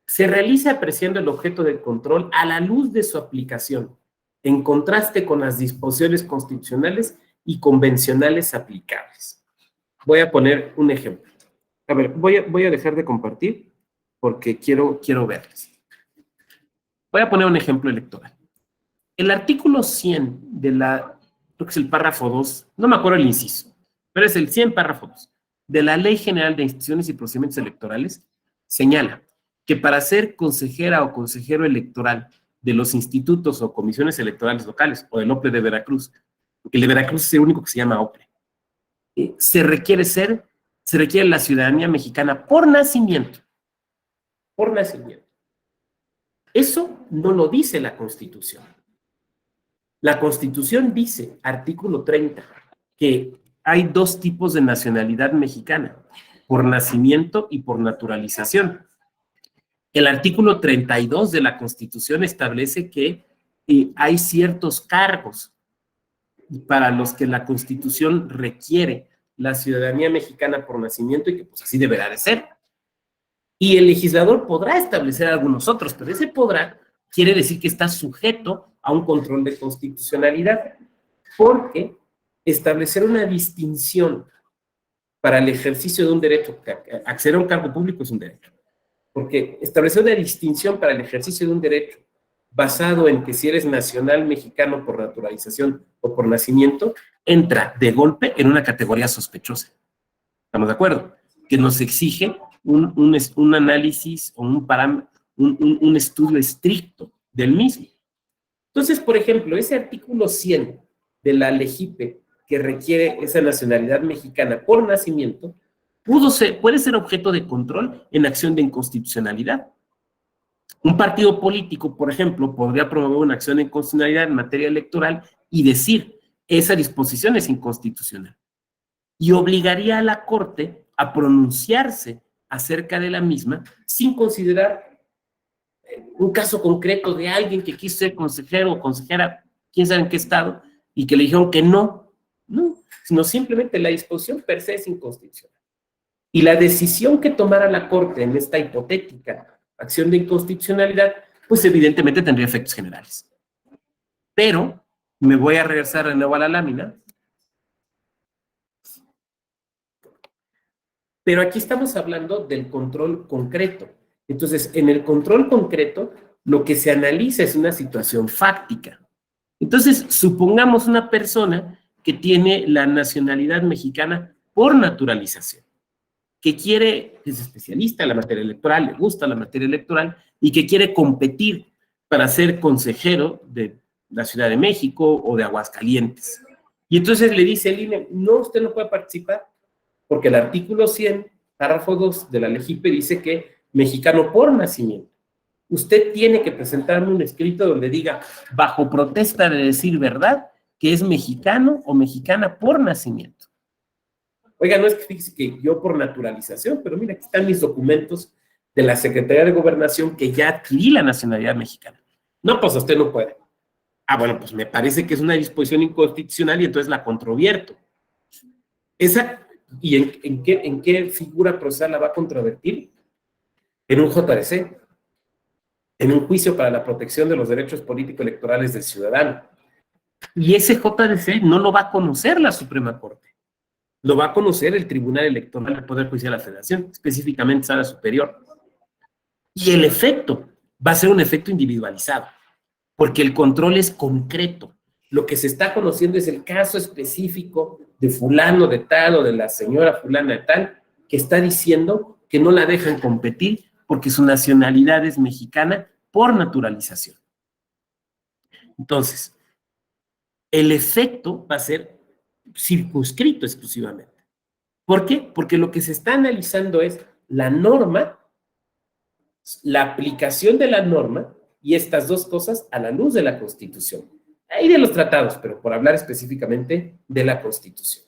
se realiza apreciando el objeto del control a la luz de su aplicación, en contraste con las disposiciones constitucionales y convencionales aplicables. Voy a poner un ejemplo. A ver, voy a dejar de compartir porque quiero verles. Voy a poner un ejemplo electoral. El artículo 100 creo que es el párrafo 2, no me acuerdo el inciso, pero es el 100 párrafo 2, de la Ley General de Instituciones y Procedimientos Electorales, señala que para ser consejera o consejero electoral de los institutos o comisiones electorales locales o del OPLE de Veracruz, porque el de Veracruz es el único que se llama OPLE, se requiere la ciudadanía mexicana por nacimiento. Por nacimiento. Eso no lo dice la Constitución. La Constitución dice, artículo 30, que hay dos tipos de nacionalidad mexicana, por nacimiento y por naturalización. El artículo 32 de la Constitución establece que hay ciertos cargos para los que la Constitución requiere la ciudadanía mexicana por nacimiento y que pues así deberá de ser. Y el legislador podrá establecer algunos otros, pero ese podrá quiere decir que está sujeto a un control de constitucionalidad, porque establecer una distinción para el ejercicio de un derecho, acceder a un cargo público es un derecho, porque establecer una distinción para el ejercicio de un derecho basado en que si eres nacional mexicano por naturalización o por nacimiento, entra de golpe en una categoría sospechosa. ¿Estamos de acuerdo? Que nos exige un análisis o un estudio estricto del mismo. Entonces, por ejemplo, ese artículo 100 de la LEGIPE que requiere esa nacionalidad mexicana por nacimiento, puede ser objeto de control en acción de inconstitucionalidad. Un partido político, por ejemplo, podría promover una acción de inconstitucionalidad en materia electoral y decir, esa disposición es inconstitucional. Y obligaría a la Corte a pronunciarse acerca de la misma sin considerar un caso concreto de alguien que quiso ser consejero o consejera, quién sabe en qué estado, y que le dijeron que no, sino simplemente la disposición per se es inconstitucional. Y la decisión que tomara la Corte en esta hipotética acción de inconstitucionalidad, pues evidentemente tendría efectos generales. Pero, me voy a regresar de nuevo a la lámina. Pero aquí estamos hablando del control concreto. Entonces, en el control concreto, lo que se analiza es una situación fáctica. Entonces, supongamos una persona que tiene la nacionalidad mexicana por naturalización, que quiere, es especialista en la materia electoral, le gusta la materia electoral y que quiere competir para ser consejero de la Ciudad de México o de Aguascalientes. Y entonces le dice el INE, no, usted no puede participar, porque el artículo 100, párrafo 2 de la LEGIPE dice que mexicano por nacimiento. Usted tiene que presentarme un escrito donde diga, bajo protesta de decir verdad, que es mexicano o mexicana por nacimiento. Oiga, no es que fíjese que yo por naturalización, pero mira, aquí están mis documentos de la Secretaría de Gobernación que ya adquirí la nacionalidad mexicana. No, pues usted no puede. Ah, bueno, pues me parece que es una disposición inconstitucional y entonces la controvierto. Esa, ¿y en qué figura procesal la va a controvertir? En un JDC, en un juicio para la protección de los derechos político-electorales del ciudadano. Y ese JDC no lo va a conocer la Suprema Corte, lo va a conocer el Tribunal Electoral del Poder Judicial de la Federación, específicamente Sala Superior. Y el efecto va a ser un efecto individualizado, porque el control es concreto. Lo que se está conociendo es el caso específico de fulano de tal o de la señora fulana de tal, que está diciendo que no la dejan competir porque su nacionalidad es mexicana por naturalización. Entonces, el efecto va a ser circunscrito exclusivamente. ¿Por qué? Porque lo que se está analizando es la norma, la aplicación de la norma y estas dos cosas a la luz de la Constitución. Ahí de los tratados, pero por hablar específicamente de la Constitución.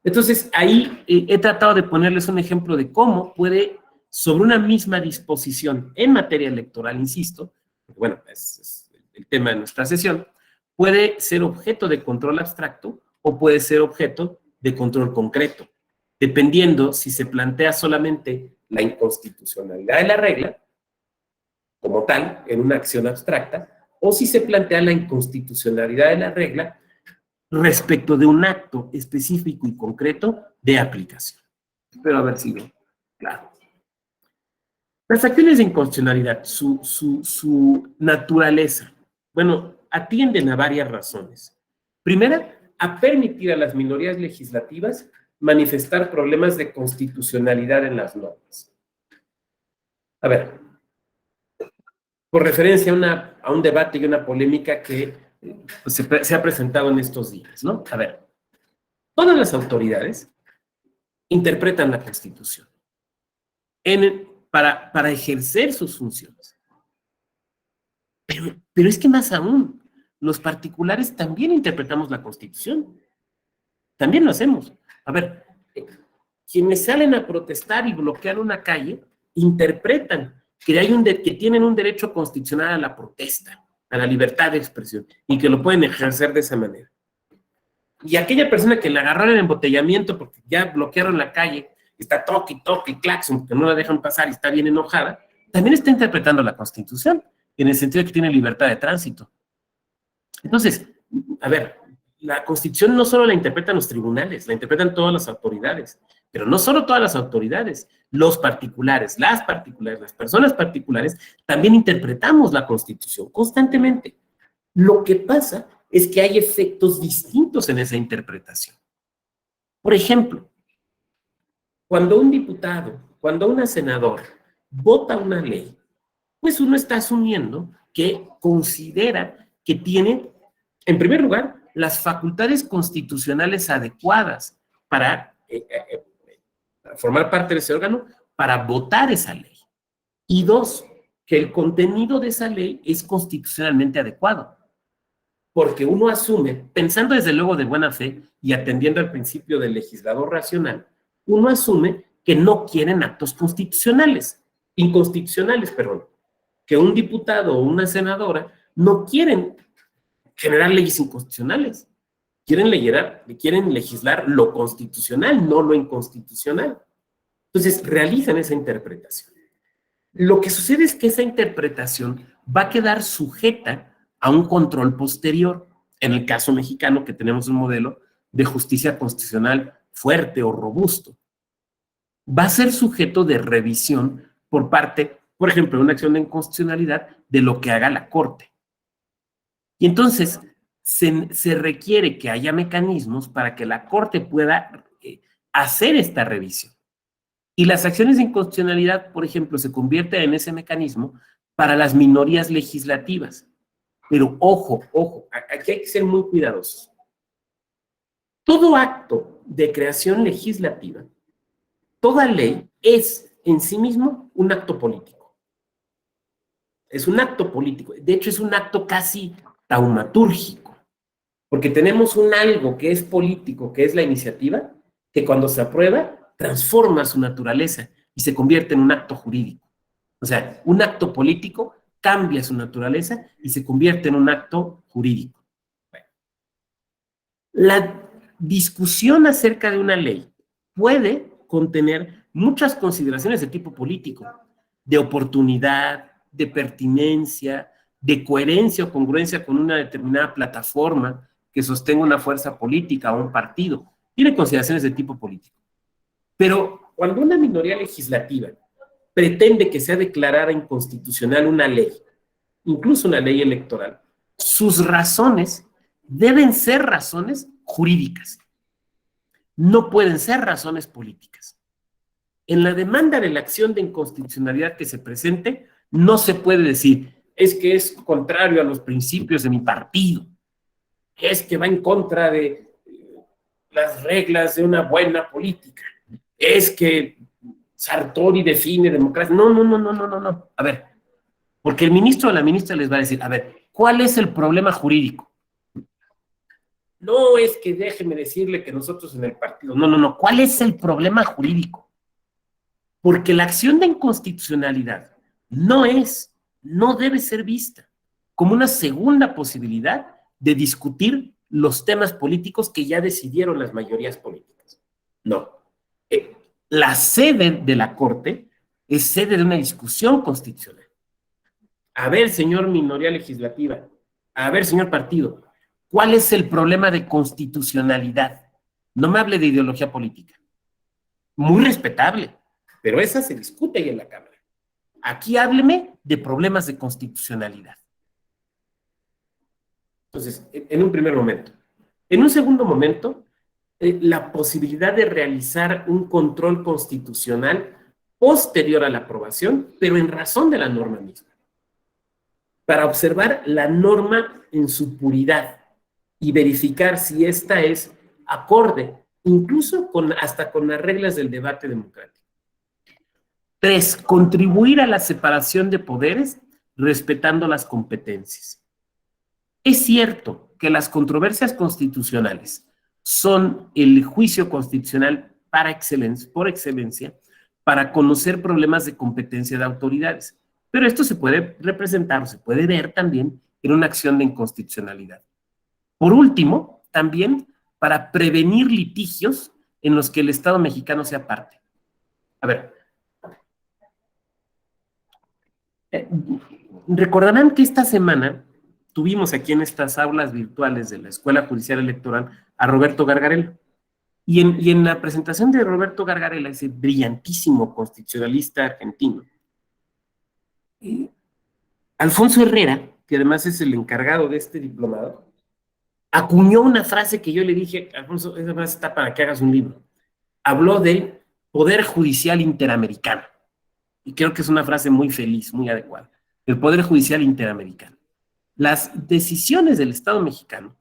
Entonces, ahí he tratado de ponerles un ejemplo de cómo puede, sobre una misma disposición en materia electoral, insisto, bueno, es el tema de nuestra sesión, puede ser objeto de control abstracto o puede ser objeto de control concreto, dependiendo si se plantea solamente la inconstitucionalidad de la regla, como tal, en una acción abstracta, o si se plantea la inconstitucionalidad de la regla respecto de un acto específico y concreto de aplicación. Espero haber sido claro. Las acciones de inconstitucionalidad, su naturaleza, bueno, atienden a varias razones. Primera, a permitir a las minorías legislativas manifestar problemas de constitucionalidad en las normas. A ver, por referencia a un debate y una polémica que pues, se ha presentado en estos días, ¿no? A ver, todas las autoridades interpretan la Constitución para ejercer sus funciones. Pero es que más aún, los particulares también interpretamos la Constitución. También lo hacemos. A ver, quienes salen a protestar y bloquear una calle, interpretan que tienen un derecho constitucional a la protesta, a la libertad de expresión, y que lo pueden ejercer de esa manera. Y aquella persona que le agarraron el embotellamiento porque ya bloquearon la calle, está toque, claxon, que no la dejan pasar y está bien enojada, también está interpretando la Constitución, en el sentido de que tiene libertad de tránsito. Entonces, a ver, la Constitución no solo la interpretan los tribunales, la interpretan todas las autoridades, pero no solo todas las autoridades, los particulares, las personas particulares, también interpretamos la Constitución constantemente. Lo que pasa es que hay efectos distintos en esa interpretación. Por ejemplo, cuando un diputado, cuando una senadora vota una ley, pues uno está asumiendo que considera que tiene, en primer lugar, las facultades constitucionales adecuadas para formar parte de ese órgano, para votar esa ley. Y dos, que el contenido de esa ley es constitucionalmente adecuado. Porque uno asume, pensando desde luego de buena fe y atendiendo al principio del legislador racional, uno asume que no quieren actos inconstitucionales, que un diputado o una senadora no quieren generar leyes inconstitucionales, quieren legislar lo constitucional, no lo inconstitucional. Entonces, realizan esa interpretación. Lo que sucede es que esa interpretación va a quedar sujeta a un control posterior. En el caso mexicano, que tenemos un modelo de justicia constitucional fuerte o robusto, va a ser sujeto de revisión por parte, por ejemplo, de una acción de inconstitucionalidad de lo que haga la Corte. Y entonces, se requiere que haya mecanismos para que la Corte pueda hacer esta revisión. Y las acciones de inconstitucionalidad, por ejemplo, se convierten en ese mecanismo para las minorías legislativas. Pero ojo, aquí hay que ser muy cuidadosos. Todo acto de creación legislativa, toda ley es en sí mismo un acto político. Es un acto político. De hecho, es un acto casi taumatúrgico, porque tenemos un algo que es político, que es la iniciativa, que cuando se aprueba, transforma su naturaleza y se convierte en un acto jurídico. O sea, un acto político cambia su naturaleza y se convierte en un acto jurídico. Bueno, la discusión acerca de una ley puede contener muchas consideraciones de tipo político, de oportunidad, de pertinencia, de coherencia o congruencia con una determinada plataforma que sostenga una fuerza política o un partido. Tiene consideraciones de tipo político. Pero cuando una minoría legislativa pretende que sea declarada inconstitucional una ley, incluso una ley electoral, sus razones deben ser razones jurídicas. No pueden ser razones políticas. En la demanda de la acción de inconstitucionalidad que se presente, no se puede decir, es que es contrario a los principios de mi partido, es que va en contra de las reglas de una buena política, es que Sartori define democracia. No. A ver, porque el ministro o la ministra les va a decir, a ver, ¿cuál es el problema jurídico? No es que déjeme decirle que nosotros en el partido, no. ¿Cuál es el problema jurídico? Porque la acción de inconstitucionalidad no debe ser vista como una segunda posibilidad de discutir los temas políticos que ya decidieron las mayorías políticas. No. La sede de la Corte es sede de una discusión constitucional. A ver, señor minoría legislativa, a ver, señor partido, ¿cuál es el problema de constitucionalidad? No me hable de ideología política. Muy respetable, pero esa se discute ahí en la Cámara. Aquí hábleme de problemas de constitucionalidad. Entonces, en un primer momento. En un segundo momento, la posibilidad de realizar un control constitucional posterior a la aprobación, pero en razón de la norma misma, para observar la norma en su puridad y verificar si ésta es acorde, incluso hasta con las reglas del debate democrático. 3, contribuir a la separación de poderes respetando las competencias. Es cierto que las controversias constitucionales son el juicio constitucional por excelencia para conocer problemas de competencia de autoridades, pero esto se puede representar o se puede ver también en una acción de inconstitucionalidad. Por último, también para prevenir litigios en los que el Estado mexicano sea parte. A ver, recordarán que esta semana tuvimos aquí en estas aulas virtuales de la Escuela Judicial Electoral a Roberto Gargarella. Y en la presentación de Roberto Gargarella, ese brillantísimo constitucionalista argentino, Alfonso Herrera, que además es el encargado de este diplomado, acuñó una frase que yo le dije, Alfonso, esa frase está para que hagas un libro. Habló del Poder Judicial Interamericano. Y creo que es una frase muy feliz, muy adecuada. El Poder Judicial Interamericano. Las decisiones del Estado mexicano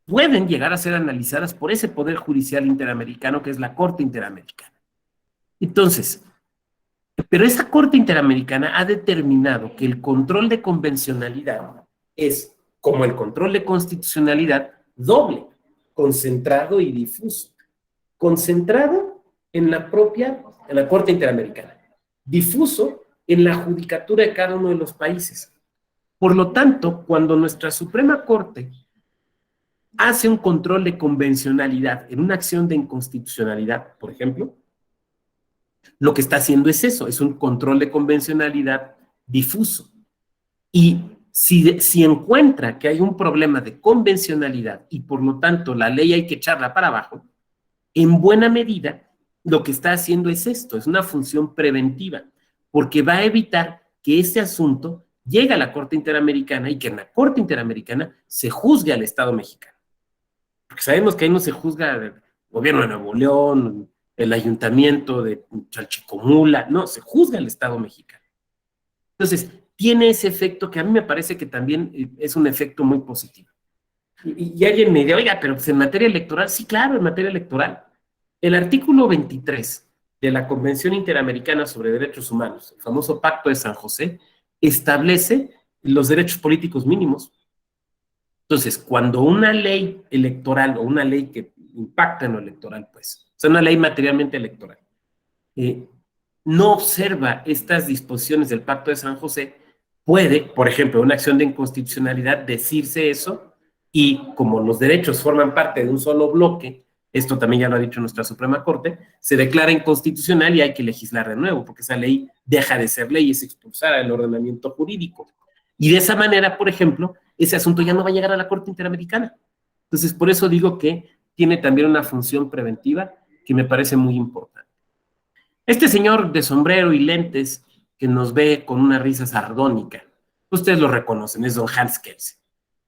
pueden llegar a ser analizadas por ese Poder Judicial Interamericano que es la Corte Interamericana. Entonces, pero esa Corte Interamericana ha determinado que el control de convencionalidad es, como el control de constitucionalidad, doble, concentrado y difuso. Concentrado en la Corte Interamericana, difuso en la judicatura de cada uno de los países. Por lo tanto, cuando nuestra Suprema Corte hace un control de convencionalidad en una acción de inconstitucionalidad, por ejemplo, lo que está haciendo es eso, es un control de convencionalidad difuso. Y si encuentra que hay un problema de convencionalidad y por lo tanto la ley hay que echarla para abajo, en buena medida lo que está haciendo es esto, es una función preventiva, porque va a evitar que ese asunto llega a la Corte Interamericana y que en la Corte Interamericana se juzgue al Estado mexicano. Porque sabemos que ahí no se juzga el gobierno de Nuevo León, el ayuntamiento de Chalchicomula, no, se juzga al Estado mexicano. Entonces, tiene ese efecto que a mí me parece que también es un efecto muy positivo. Y alguien me dice, oiga, pero pues en materia electoral, sí, claro, en materia electoral. El artículo 23 de la Convención Interamericana sobre Derechos Humanos, el famoso Pacto de San José, establece los derechos políticos mínimos. Entonces, cuando una ley electoral o una ley que impacta en lo electoral, pues, o sea, una ley materialmente electoral, no observa estas disposiciones del Pacto de San José, puede, por ejemplo, una acción de inconstitucionalidad decirse eso, y como los derechos forman parte de un solo bloque, esto también ya lo ha dicho nuestra Suprema Corte, se declara inconstitucional y hay que legislar de nuevo, porque esa ley deja de ser ley, es expulsar al ordenamiento jurídico. Y de esa manera, por ejemplo, ese asunto ya no va a llegar a la Corte Interamericana. Entonces, por eso digo que tiene también una función preventiva que me parece muy importante. Este señor de sombrero y lentes que nos ve con una risa sardónica, ustedes lo reconocen, es don Hans Kelsen.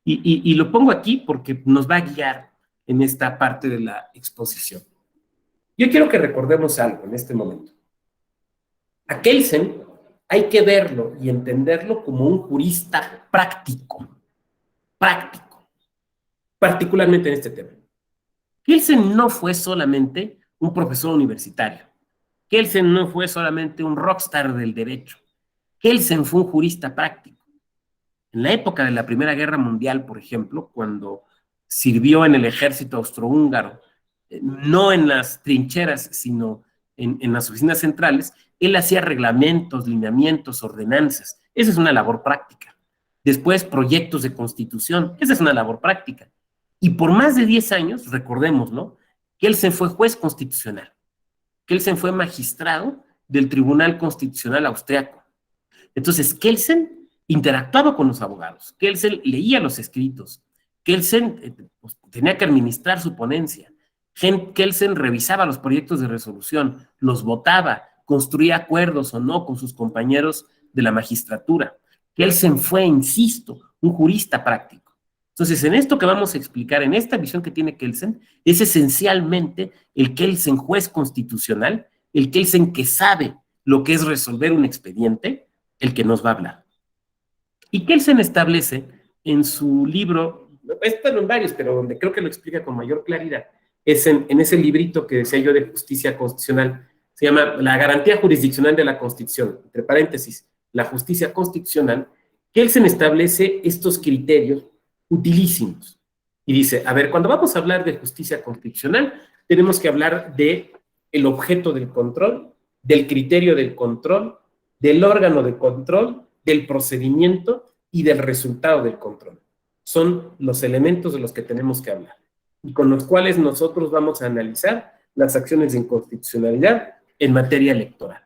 Y lo pongo aquí porque nos va a guiar en esta parte de la exposición. Yo quiero que recordemos algo en este momento. A Kelsen hay que verlo y entenderlo como un jurista práctico, particularmente en este tema. Kelsen no fue solamente un profesor universitario. Kelsen no fue solamente un rockstar del derecho. Kelsen fue un jurista práctico. En la época de la Primera Guerra Mundial, por ejemplo, cuando sirvió en el ejército austrohúngaro, no en las trincheras, sino en las oficinas centrales, él hacía reglamentos, lineamientos, ordenanzas. Esa es una labor práctica. Después, proyectos de constitución. Esa es una labor práctica. Y por más de 10 años, recordémoslo, Kelsen fue juez constitucional. Kelsen fue magistrado del Tribunal Constitucional Austriaco. Entonces, Kelsen interactuaba con los abogados, Kelsen leía los escritos, Kelsen pues, tenía que administrar su ponencia, Kelsen revisaba los proyectos de resolución, los votaba, construía acuerdos o no con sus compañeros de la magistratura. Kelsen fue, insisto, un jurista práctico. Entonces, en esto que vamos a explicar, en esta visión que tiene Kelsen, es esencialmente el Kelsen juez constitucional, el Kelsen que sabe lo que es resolver un expediente, el que nos va a hablar. Y Kelsen establece en su libro, están en varios, pero donde creo que lo explica con mayor claridad, es en ese librito que decía yo de justicia constitucional, se llama La garantía jurisdiccional de la Constitución, entre paréntesis, la justicia constitucional. Kelsen establece estos criterios utilísimos. Y dice, a ver, cuando vamos a hablar de justicia constitucional, tenemos que hablar de el objeto del control, del criterio del control, del órgano de control, del procedimiento y del resultado del control. Son los elementos de los que tenemos que hablar y con los cuales nosotros vamos a analizar las acciones de inconstitucionalidad en materia electoral.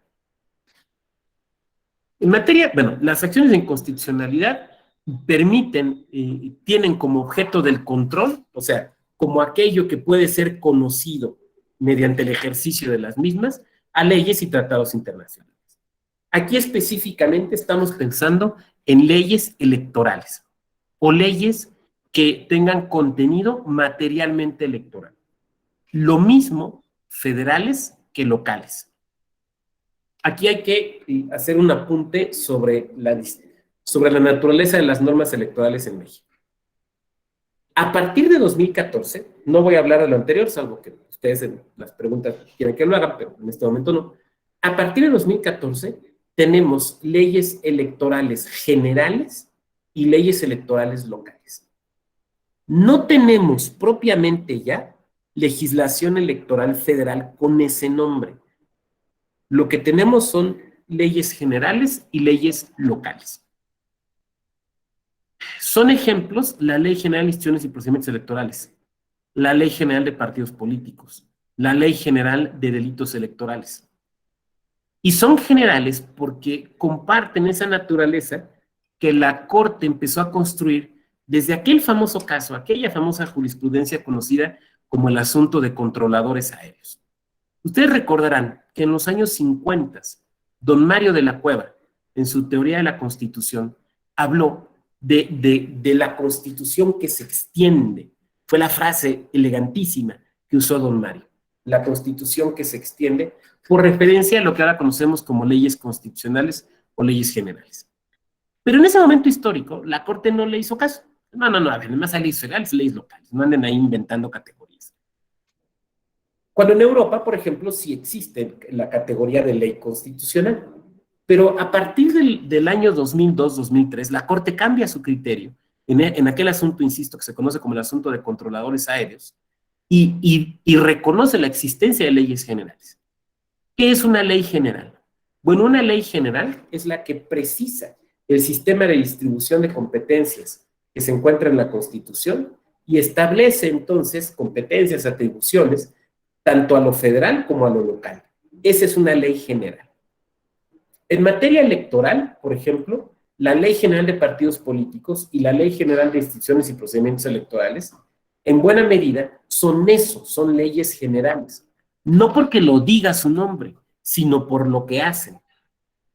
En materia, bueno, las acciones de inconstitucionalidad permiten, tienen como objeto del control, o sea, como aquello que puede ser conocido mediante el ejercicio de las mismas, a leyes y tratados internacionales. Aquí específicamente estamos pensando en leyes electorales o leyes que tengan contenido materialmente electoral. Lo mismo federales que locales. Aquí hay que hacer un apunte sobre la naturaleza de las normas electorales en México. A partir de 2014, no voy a hablar de lo anterior, salvo que ustedes en las preguntas quieran que lo hagan, pero en este momento no. A partir de 2014, tenemos leyes electorales generales y leyes electorales locales. No tenemos propiamente ya legislación electoral federal con ese nombre. Lo que tenemos son leyes generales y leyes locales. Son ejemplos la Ley General de Instituciones y Procedimientos Electorales, la Ley General de Partidos Políticos, la Ley General de Delitos Electorales. Y son generales porque comparten esa naturaleza que la Corte empezó a construir desde aquel famoso caso, aquella famosa jurisprudencia conocida como el asunto de controladores aéreos. Ustedes recordarán que en los años 50, don Mario de la Cueva, en su teoría de la Constitución, habló de la Constitución que se extiende. Fue la frase elegantísima que usó don Mario. La Constitución que se extiende por referencia a lo que ahora conocemos como leyes constitucionales o leyes generales. Pero en ese momento histórico, la Corte no le hizo caso. No, a ver, además hay leyes federales, leyes locales, no anden ahí inventando categorías. Cuando en Europa, por ejemplo, sí existe la categoría de ley constitucional, pero a partir del año 2002-2003, la Corte cambia su criterio en aquel asunto, insisto, que se conoce como el asunto de controladores aéreos, y reconoce la existencia de leyes generales. ¿Qué es una ley general? Bueno, una ley general es la que precisa el sistema de distribución de competencias que se encuentra en la Constitución y establece entonces competencias, atribuciones, tanto a lo federal como a lo local. Esa es una ley general. En materia electoral, por ejemplo, la Ley General de Partidos Políticos y la Ley General de Instituciones y Procedimientos Electorales, en buena medida, son eso, son leyes generales. No porque lo diga su nombre, sino por lo que hacen.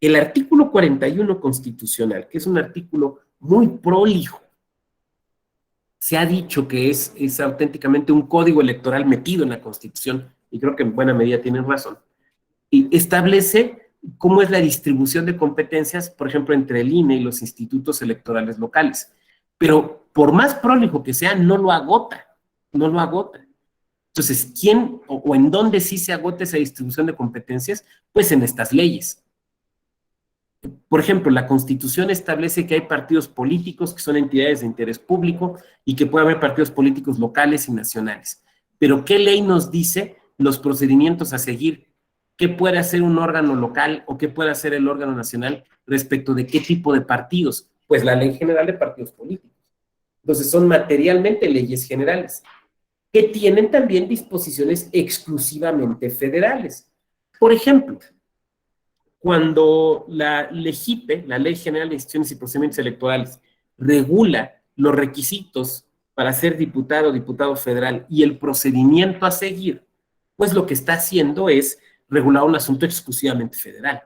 El artículo 41 constitucional, que es un artículo muy prolijo, se ha dicho que es auténticamente un código electoral metido en la Constitución, y creo que en buena medida tienen razón, y establece cómo es la distribución de competencias, por ejemplo, entre el INE y los institutos electorales locales. Pero por más prolijo que sea, no lo agota, no lo agota. Entonces, ¿quién o en dónde sí se agota esa distribución de competencias? Pues en estas leyes. Por ejemplo, la Constitución establece que hay partidos políticos que son entidades de interés público y que puede haber partidos políticos locales y nacionales. Pero ¿qué ley nos dice los procedimientos a seguir? ¿Qué puede hacer un órgano local o qué puede hacer el órgano nacional respecto de qué tipo de partidos? Pues la Ley General de Partidos Políticos. Entonces son materialmente leyes generales, que tienen también disposiciones exclusivamente federales. Por ejemplo, cuando la LEGIPE, la Ley General de Instituciones y Procedimientos Electorales, regula los requisitos para ser diputado o diputado federal y el procedimiento a seguir, pues lo que está haciendo es regular un asunto exclusivamente federal.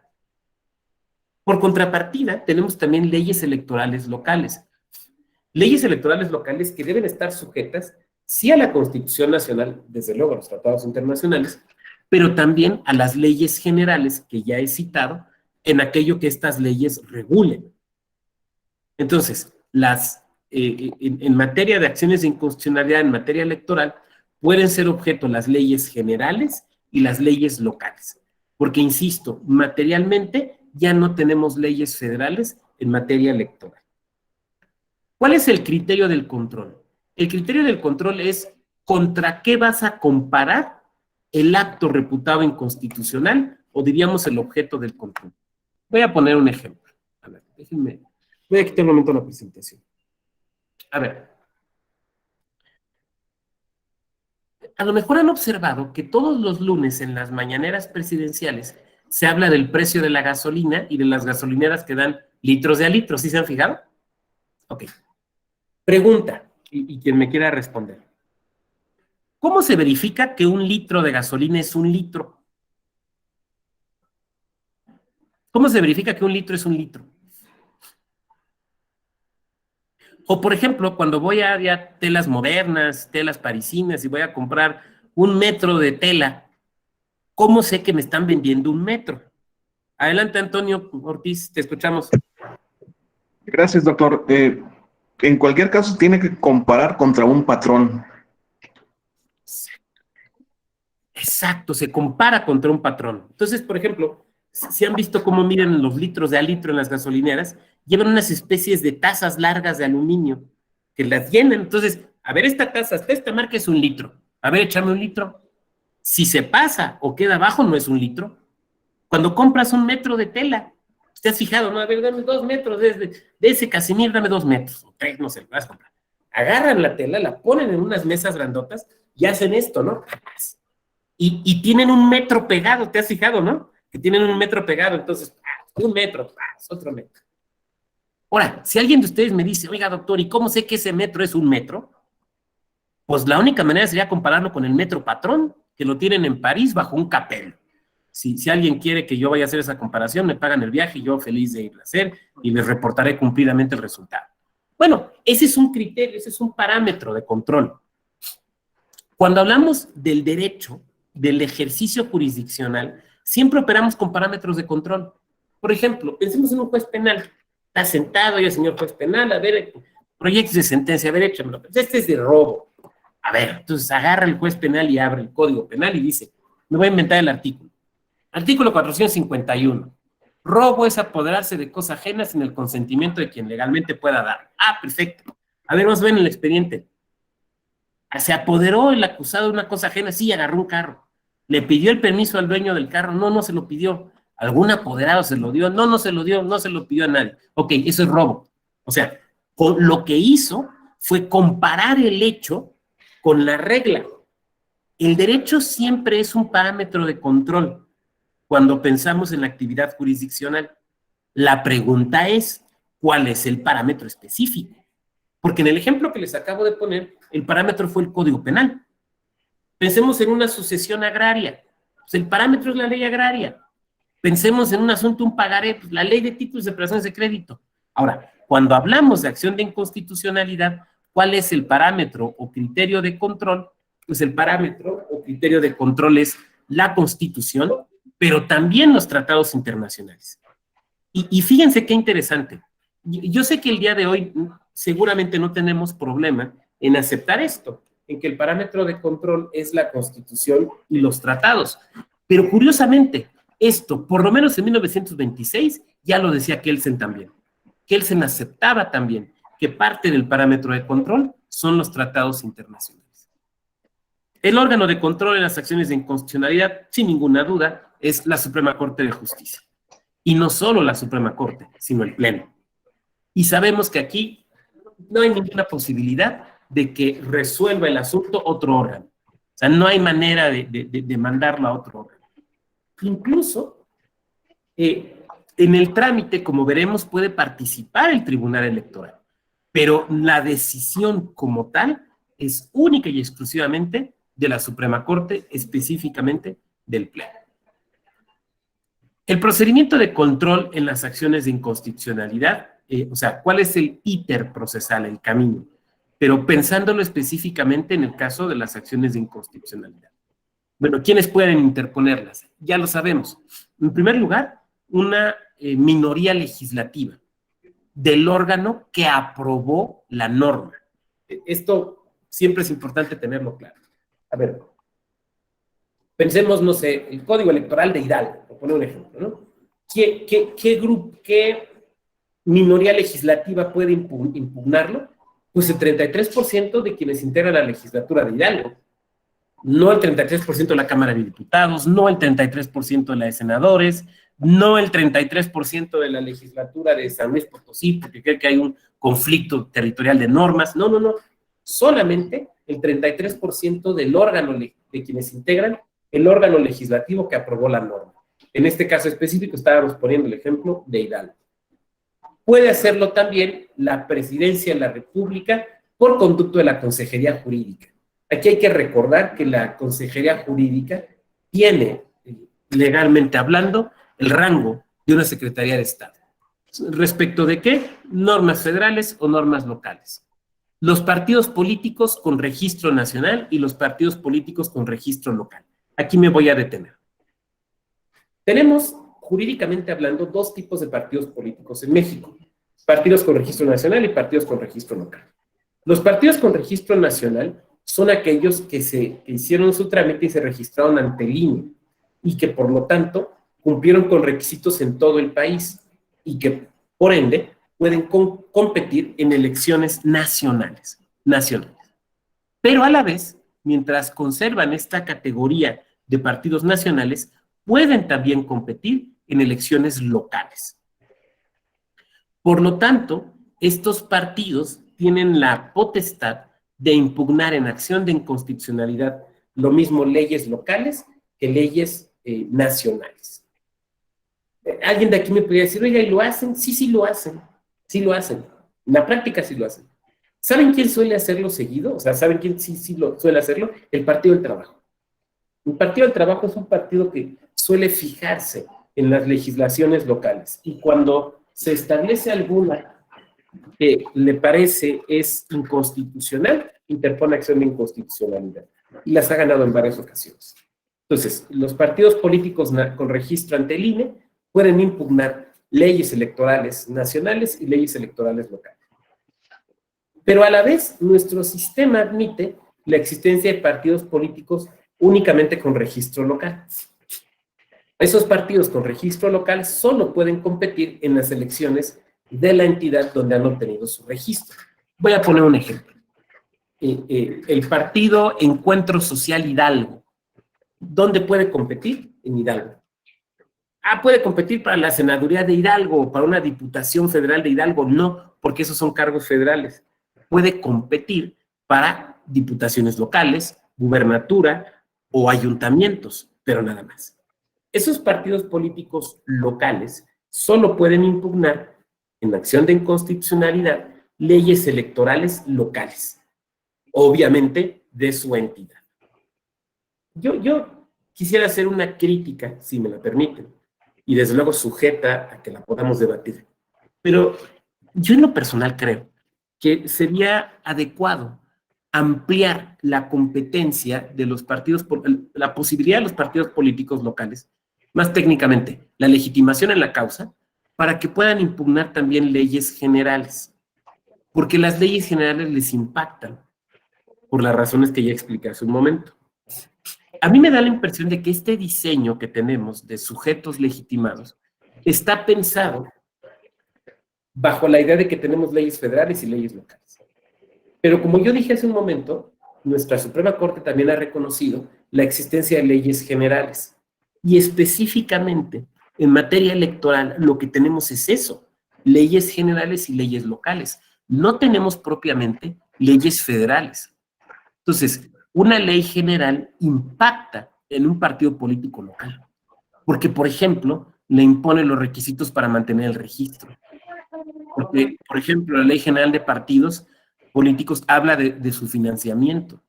Por contrapartida, tenemos también leyes electorales locales. Leyes electorales locales que deben estar sujetas, sí a la Constitución Nacional, desde luego a los tratados internacionales, pero también a las leyes generales que ya he citado, en aquello que estas leyes regulen. Entonces, en materia de acciones de inconstitucionalidad, en materia electoral, pueden ser objeto las leyes generales y las leyes locales. Porque, insisto, materialmente ya no tenemos leyes federales en materia electoral. ¿Cuál es el criterio del control? El criterio del control es contra qué vas a comparar el acto reputado inconstitucional o diríamos el objeto del control. Voy a poner un ejemplo. A ver, déjenme. Voy a quitar un momento la presentación. A ver. A lo mejor han observado que todos los lunes en las mañaneras presidenciales se habla del precio de la gasolina y de las gasolineras que dan litros de a litros. ¿Sí se han fijado? Ok. Pregunta, y quien me quiera responder. ¿Cómo se verifica que un litro de gasolina es un litro? ¿Cómo se verifica que un litro es un litro? O, por ejemplo, cuando voy a telas modernas, telas parisinas, y voy a comprar un metro de tela, ¿cómo sé que me están vendiendo un metro? Adelante, Antonio Ortiz, te escuchamos. Gracias, doctor. En cualquier caso, tiene que comparar contra un patrón. Exacto, se compara contra un patrón. Entonces, por ejemplo, si han visto cómo miden los litros de a litro en las gasolineras, llevan unas especies de tazas largas de aluminio que las llenan. Entonces, a ver, esta taza, esta marca es un litro. A ver, échame un litro. Si se pasa o queda abajo, no es un litro. Cuando compras un metro de tela, ¿te has fijado? No, a ver, dame 2 metros de ese casimir, dame 2 metros, o 3, no sé, lo vas a comprar. Agarran la tela, la ponen en unas mesas grandotas y hacen esto, ¿no? Y tienen un metro pegado, ¿te has fijado, no? Que tienen un metro pegado, entonces, un metro, otro metro. Ahora, si alguien de ustedes me dice, oiga, doctor, ¿y cómo sé que ese metro es un metro? Pues la única manera sería compararlo con el metro patrón, que lo tienen en París bajo un capel. Si alguien quiere que yo vaya a hacer esa comparación, me pagan el viaje y yo feliz de ir a hacer y les reportaré cumplidamente el resultado. Bueno, ese es un criterio, ese es un parámetro de control. Cuando hablamos del derecho, del ejercicio jurisdiccional, siempre operamos con parámetros de control. Por ejemplo, pensemos en un juez penal. Está sentado y el señor juez penal, a ver, proyectos de sentencia, a ver, échamelo. Este es de robo. A ver, entonces agarra el juez penal y abre el código penal y dice, me voy a inventar el artículo. Artículo 451. Robo es apoderarse de cosa ajena sin el consentimiento de quien legalmente pueda dar. Ah, perfecto. A ver, vamos a ver en el expediente. ¿Se apoderó el acusado de una cosa ajena? Sí, agarró un carro. ¿Le pidió el permiso al dueño del carro? No, no se lo pidió. ¿Algún apoderado se lo dio? No, no se lo dio, no se lo pidió a nadie. Ok, eso es robo. O sea, lo que hizo fue comparar el hecho con la regla. El derecho siempre es un parámetro de control cuando pensamos en la actividad jurisdiccional. La pregunta es, ¿cuál es el parámetro específico? Porque en el ejemplo que les acabo de poner, el parámetro fue el Código Penal. Pensemos en una sucesión agraria. Pues el parámetro es la ley agraria. Pensemos en un asunto, un pagaré, pues la ley de títulos de operaciones de crédito. Ahora, cuando hablamos de acción de inconstitucionalidad, ¿cuál es el parámetro o criterio de control? Pues el parámetro o criterio de control es la Constitución, pero también los tratados internacionales. Y fíjense qué interesante. Yo sé que el día de hoy seguramente no tenemos problema en aceptar esto, en que el parámetro de control es la Constitución y los tratados. Pero curiosamente, esto, por lo menos en 1926, ya lo decía Kelsen también. Kelsen aceptaba también que parte del parámetro de control son los tratados internacionales. El órgano de control en las acciones de inconstitucionalidad, sin ninguna duda, es la Suprema Corte de Justicia. Y no solo la Suprema Corte, sino el Pleno. Y sabemos que aquí no hay ninguna posibilidad de que resuelva el asunto otro órgano. O sea, no hay manera de mandarlo a otro órgano. Incluso, en el trámite, como veremos, puede participar el Tribunal Electoral, pero la decisión como tal es única y exclusivamente de la Suprema Corte, específicamente del Pleno. El procedimiento de control en las acciones de inconstitucionalidad, o sea, ¿cuál es el íter procesal, el camino? Pero pensándolo específicamente en el caso de las acciones de inconstitucionalidad. Bueno, ¿quiénes pueden interponerlas? Ya lo sabemos. En primer lugar, una minoría legislativa del órgano que aprobó la norma. Esto siempre es importante tenerlo claro. A ver, pensemos, no sé, el Código Electoral de Hidalgo, por poner un ejemplo, ¿no? ¿Qué minoría legislativa puede impugnarlo? Pues el 33% de quienes integran la legislatura de Hidalgo. No el 33% de la Cámara de Diputados, no el 33% de la de senadores, no el 33% de la legislatura de San Luis Potosí, porque cree que hay un conflicto territorial de normas. No, no, no. Solamente el 33% del órgano de quienes integran el órgano legislativo que aprobó la norma. En este caso específico estábamos poniendo el ejemplo de Hidalgo. Puede hacerlo también la Presidencia de la República por conducto de la Consejería Jurídica. Aquí hay que recordar que la Consejería Jurídica tiene, legalmente hablando, el rango de una Secretaría de Estado. ¿Respecto de qué? Normas federales o normas locales. Los partidos políticos con registro nacional y los partidos políticos con registro local. Aquí me voy a detener. Tenemos, jurídicamente hablando, dos tipos de partidos políticos en México. Partidos con registro nacional y partidos con registro local. Los partidos con registro nacional son aquellos que hicieron su trámite y se registraron ante el INE y que, por lo tanto, cumplieron con requisitos en todo el país y que, por ende, pueden competir en elecciones nacionales. Pero a la vez, mientras conservan esta categoría de partidos nacionales, pueden también competir en elecciones locales. Por lo tanto, estos partidos tienen la potestad de impugnar en acción de inconstitucionalidad lo mismo leyes locales que leyes nacionales. Alguien de aquí me podría decir, oiga, ¿y lo hacen? Sí, sí lo hacen. Sí lo hacen. En la práctica sí lo hacen. ¿Saben quién suele hacerlo seguido? O sea, ¿saben quién sí lo suele hacerlo? El Partido del Trabajo. El Partido del Trabajo es un partido que suele fijarse en las legislaciones locales. Y cuando se establece alguna que le parece es inconstitucional, interpone acción de inconstitucionalidad. Y las ha ganado en varias ocasiones. Entonces, los partidos políticos con registro ante el INE pueden impugnar leyes electorales nacionales y leyes electorales locales. Pero a la vez, nuestro sistema admite la existencia de partidos políticos únicamente con registro local. Esos partidos con registro local solo pueden competir en las elecciones de la entidad donde han obtenido su registro. Voy a poner un ejemplo. El partido Encuentro Social Hidalgo. ¿Dónde puede competir? En Hidalgo. ¿Puede competir para la senaduría de Hidalgo o para una diputación federal de Hidalgo? No, porque esos son cargos federales. Puede competir para diputaciones locales, gubernatura o ayuntamientos, pero nada más. Esos partidos políticos locales solo pueden impugnar en acción de inconstitucionalidad leyes electorales locales, obviamente de su entidad. Yo quisiera hacer una crítica, si me la permiten, y desde luego sujeta a que la podamos debatir. Pero yo en lo personal creo que sería adecuado ampliar la competencia de los partidos, la posibilidad de los partidos políticos locales, más técnicamente, la legitimación en la causa, para que puedan impugnar también leyes generales. Porque las leyes generales les impactan, por las razones que ya expliqué hace un momento. A mí me da la impresión de que este diseño que tenemos de sujetos legitimados está pensado bajo la idea de que tenemos leyes federales y leyes locales. Pero como yo dije hace un momento, nuestra Suprema Corte también ha reconocido la existencia de leyes generales. Y específicamente, en materia electoral, lo que tenemos es eso, leyes generales y leyes locales. No tenemos propiamente leyes federales. Entonces, una ley general impacta en un partido político local, porque, por ejemplo, le impone los requisitos para mantener el registro. Porque, por ejemplo, la Ley General de Partidos Políticos habla de su financiamiento.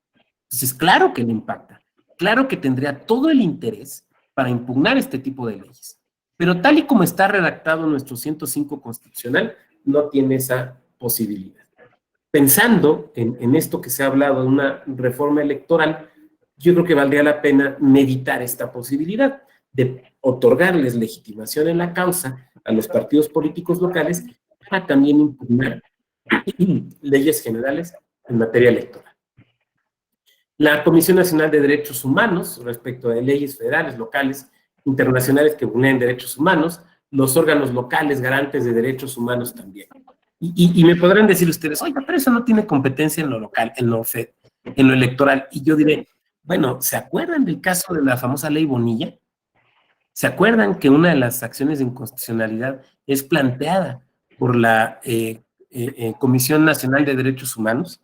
Entonces, claro que le impacta, claro que tendría todo el interés para impugnar este tipo de leyes. Pero tal y como está redactado nuestro 105 constitucional, no tiene esa posibilidad. Pensando en esto que se ha hablado de una reforma electoral, yo creo que valdría la pena meditar esta posibilidad de otorgarles legitimación en la causa a los partidos políticos locales para también impugnar leyes generales en materia electoral. La Comisión Nacional de Derechos Humanos, respecto de leyes federales, locales, internacionales que vulneren derechos humanos, los órganos locales garantes de derechos humanos también. Y me podrán decir ustedes, oiga, pero eso no tiene competencia en lo local, en lo electoral. Y yo diré, bueno, ¿se acuerdan del caso de la famosa Ley Bonilla? ¿Se acuerdan que una de las acciones de inconstitucionalidad es planteada por la Comisión Nacional de Derechos Humanos?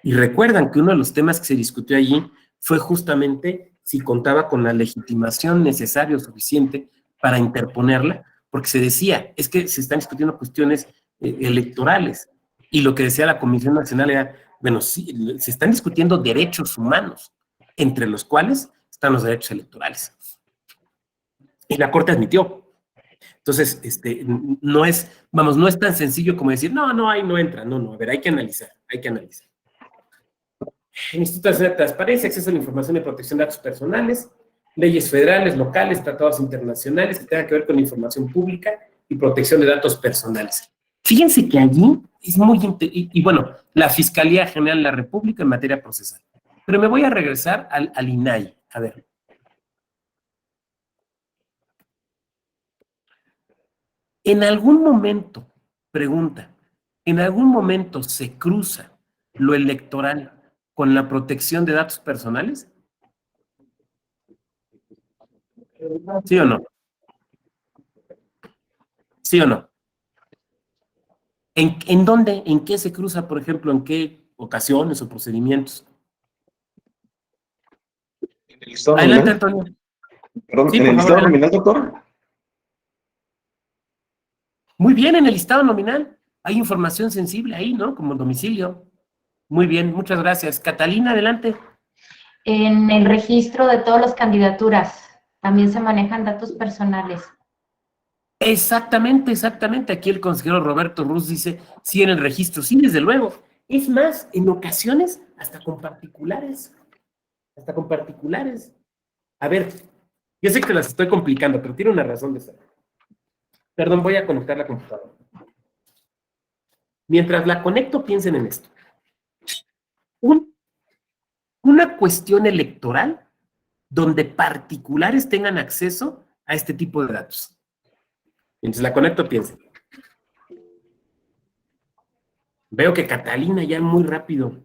Y recuerdan que uno de los temas que se discutió allí fue justamente si contaba con la legitimación necesaria o suficiente para interponerla, porque se decía, es que se están discutiendo cuestiones electorales, y lo que decía la Comisión Nacional era, bueno, sí, se están discutiendo derechos humanos, entre los cuales están los derechos electorales. Y la Corte admitió. Entonces, no es tan sencillo como decir, no, ahí no entra, no, a ver, hay que analizar. El Instituto Nacional de Transparencia, acceso a la información y protección de datos personales, leyes federales, locales, tratados internacionales que tengan que ver con la información pública y protección de datos personales. Fíjense que allí es muy... Y bueno, la Fiscalía General de la República en materia procesal. Pero me voy a regresar al INAI. A ver. En algún momento, pregunta, ¿en algún momento se cruza lo electoral con la protección de datos personales? ¿Sí o no? ¿Sí o no? ¿En dónde? ¿En qué se cruza, por ejemplo? ¿En qué ocasiones o procedimientos? ¿En el listado Adelante, nominal? Antonio. Perdón, Sí, ¿en por el favor, listado nominal, doctor? Muy bien, en el listado nominal hay información sensible ahí, ¿no? Como domicilio. Muy bien, muchas gracias. Catalina, adelante. En el registro de todas las candidaturas también se manejan datos personales. Exactamente, exactamente. Aquí el consejero Roberto Ruz dice, sí, en el registro, sí, desde luego. Es más, en ocasiones, hasta con particulares. Hasta con particulares. A ver, yo sé que las estoy complicando, pero tiene una razón de ser. Perdón, voy a conectar la computadora. Mientras la conecto, piensen en esto. Una cuestión electoral donde particulares tengan acceso a este tipo de datos. Mientras la conecto, piensen. Veo que Catalina ya muy rápido,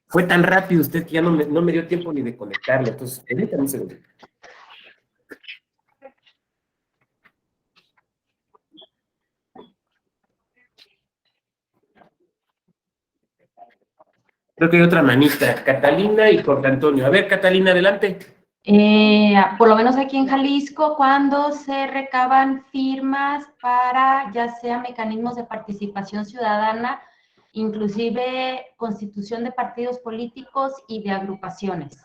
fue tan rápido usted que ya no me dio tiempo ni de conectarlo. Entonces, permítame un segundo. Creo que hay otra manita, Catalina y Jorge Antonio. A ver, Catalina, adelante. Por lo menos aquí en Jalisco, cuando se recaban firmas para ya sea mecanismos de participación ciudadana, inclusive constitución de partidos políticos y de agrupaciones.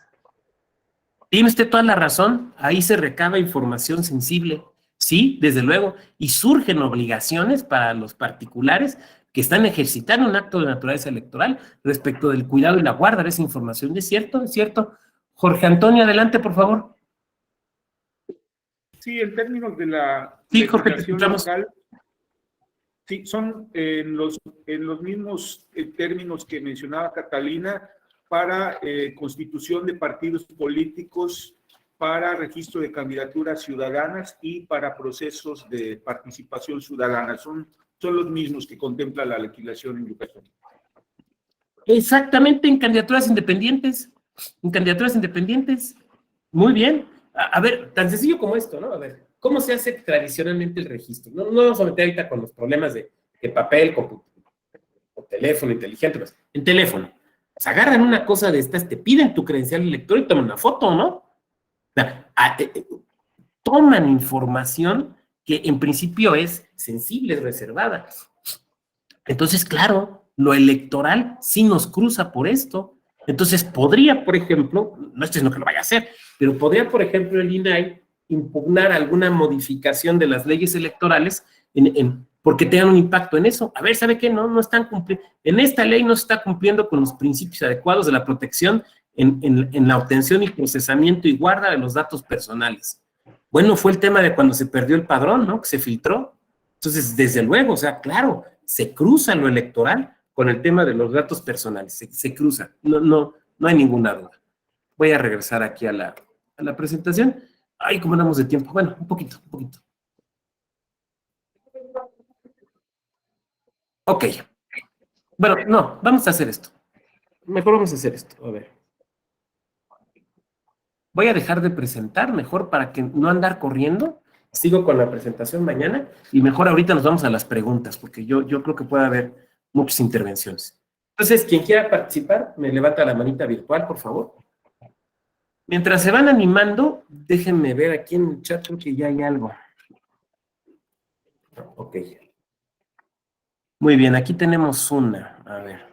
Tiene usted toda la razón, ahí se recaba información sensible, sí, desde luego, y surgen obligaciones para los particulares que están ejercitando un acto de naturaleza electoral respecto del cuidado y la guarda de esa información. ¿Es cierto? ¿Es cierto? Jorge Antonio, adelante, por favor. Sí, en términos de la Sí, Jorge, te legislación escuchamos. local, sí, son en los mismos términos que mencionaba Catalina para constitución de partidos políticos, para registro de candidaturas ciudadanas y para procesos de participación ciudadana. Son los mismos que contempla la legislación en Yucatán. Exactamente, en candidaturas independientes. En candidaturas independientes. Muy bien. A ver, tan sencillo como esto, ¿no? A ver, ¿cómo se hace tradicionalmente el registro? No vamos a meter ahorita con los problemas de papel, o teléfono inteligente, pues, en teléfono. Se agarran una cosa de estas, te piden tu credencial de lector y toman una foto, ¿no? O sea, toman información que en principio es sensible, es reservada. Entonces, claro, lo electoral sí nos cruza por esto. Entonces, podría, por ejemplo, no estoy diciendo que lo vaya a hacer, pero podría, por ejemplo, el INAI impugnar alguna modificación de las leyes electorales porque tengan un impacto en eso. A ver, ¿sabe qué? No están cumpliendo. En esta ley no se está cumpliendo con los principios adecuados de la protección en la obtención y procesamiento y guarda de los datos personales. Bueno, fue el tema de cuando se perdió el padrón, ¿no? Que se filtró. Entonces, desde luego, o sea, claro, se cruza lo electoral con el tema de los datos personales, se cruza, no hay ninguna duda. Voy a regresar aquí a la presentación. Ay, ¿cómo andamos de tiempo? Bueno, un poquito. Ok. Bueno, no, vamos a hacer esto. Mejor vamos a hacer esto, a ver. Voy a dejar de presentar, mejor para que no andar corriendo. Sigo con la presentación mañana y mejor ahorita nos vamos a las preguntas, porque yo creo que puede haber muchas intervenciones. Entonces, quien quiera participar, me levanta la manita virtual, por favor. Mientras se van animando, déjenme ver aquí en el chat, creo que ya hay algo. Ok. Muy bien, aquí tenemos una. A ver.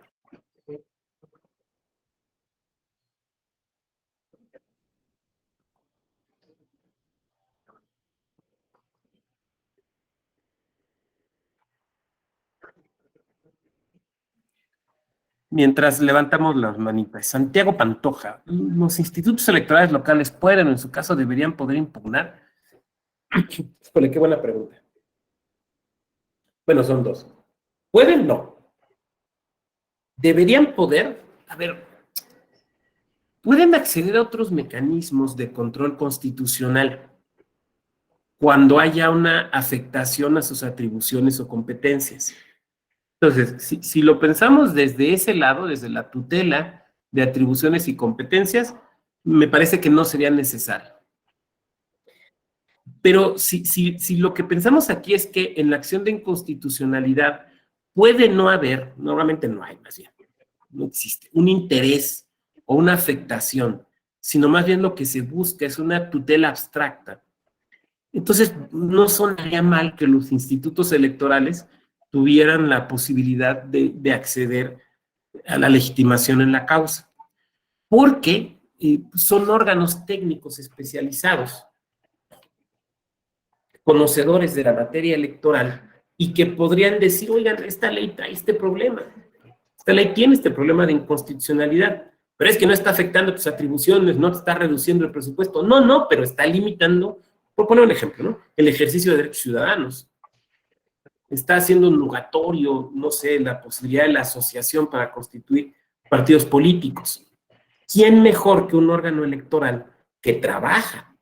Mientras levantamos las manitas. Santiago Pantoja. Los institutos electorales locales pueden, o en su caso deberían poder impugnar. Híjole, qué buena pregunta. Bueno, son dos. ¿Pueden? No. ¿Deberían poder? A ver, pueden acceder a otros mecanismos de control constitucional cuando haya una afectación a sus atribuciones o competencias. Entonces, si lo pensamos desde ese lado, desde la tutela de atribuciones y competencias, me parece que no sería necesario. Pero si lo que pensamos aquí es que en la acción de inconstitucionalidad puede no haber, normalmente no hay más bien, no existe, un interés o una afectación, sino más bien lo que se busca es una tutela abstracta. Entonces, no sonaría mal que los institutos electorales tuvieran la posibilidad de acceder a la legitimación en la causa. Porque son órganos técnicos especializados, conocedores de la materia electoral, y que podrían decir, oigan, esta ley trae este problema, esta ley tiene este problema de inconstitucionalidad, pero es que no está afectando tus atribuciones, no te está reduciendo el presupuesto, no, pero está limitando, por poner un ejemplo, ¿no?, el ejercicio de derechos ciudadanos, está haciendo nugatorio, no sé, la posibilidad de la asociación para constituir partidos políticos. ¿Quién mejor que un órgano electoral que trabaja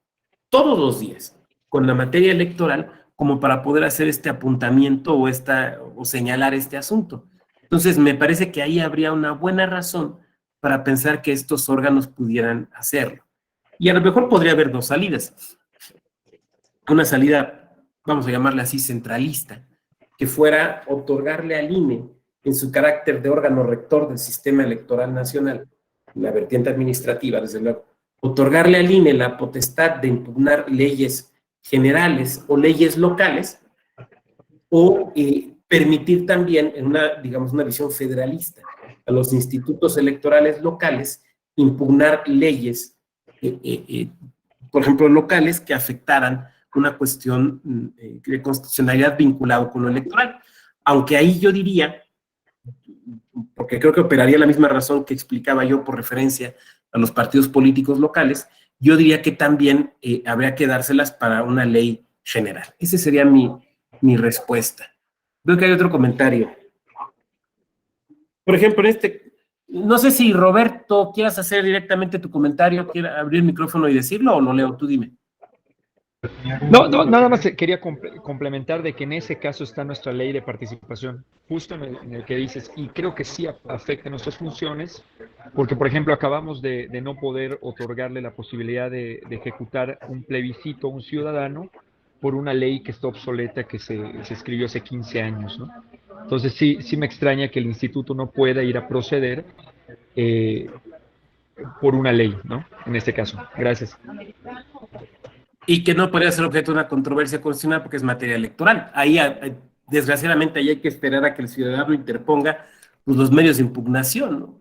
todos los días con la materia electoral como para poder hacer este apuntamiento o señalar este asunto? Entonces, me parece que ahí habría una buena razón para pensar que estos órganos pudieran hacerlo. Y a lo mejor podría haber dos salidas. Una salida, vamos a llamarla así, centralista, que fuera otorgarle al INE, en su carácter de órgano rector del sistema electoral nacional, la vertiente administrativa, desde luego, otorgarle al INE la potestad de impugnar leyes generales o leyes locales, o permitir también, en una visión federalista, a los institutos electorales locales impugnar leyes, por ejemplo, locales que afectaran una cuestión de constitucionalidad vinculado con lo electoral. Aunque ahí yo diría, porque creo que operaría la misma razón que explicaba yo por referencia a los partidos políticos locales, yo diría que también habría que dárselas para una ley general. Esa sería mi respuesta. Veo que hay otro comentario. Por ejemplo, no sé si Roberto quieras hacer directamente tu comentario, quieras abrir el micrófono y decirlo, o lo leo, tú dime. No, nada más quería complementar de que en ese caso está nuestra ley de participación, justo en el que dices, y creo que sí afecta nuestras funciones, porque por ejemplo acabamos de no poder otorgarle la posibilidad de ejecutar un plebiscito a un ciudadano por una ley que está obsoleta, que se escribió hace 15 años, ¿no? Entonces sí me extraña que el instituto no pueda ir a proceder por una ley, ¿no? En este caso. Gracias. Y que no podría ser objeto de una controversia constitucional porque es materia electoral. Ahí, desgraciadamente, ahí hay que esperar a que el ciudadano interponga pues, los medios de impugnación, ¿no?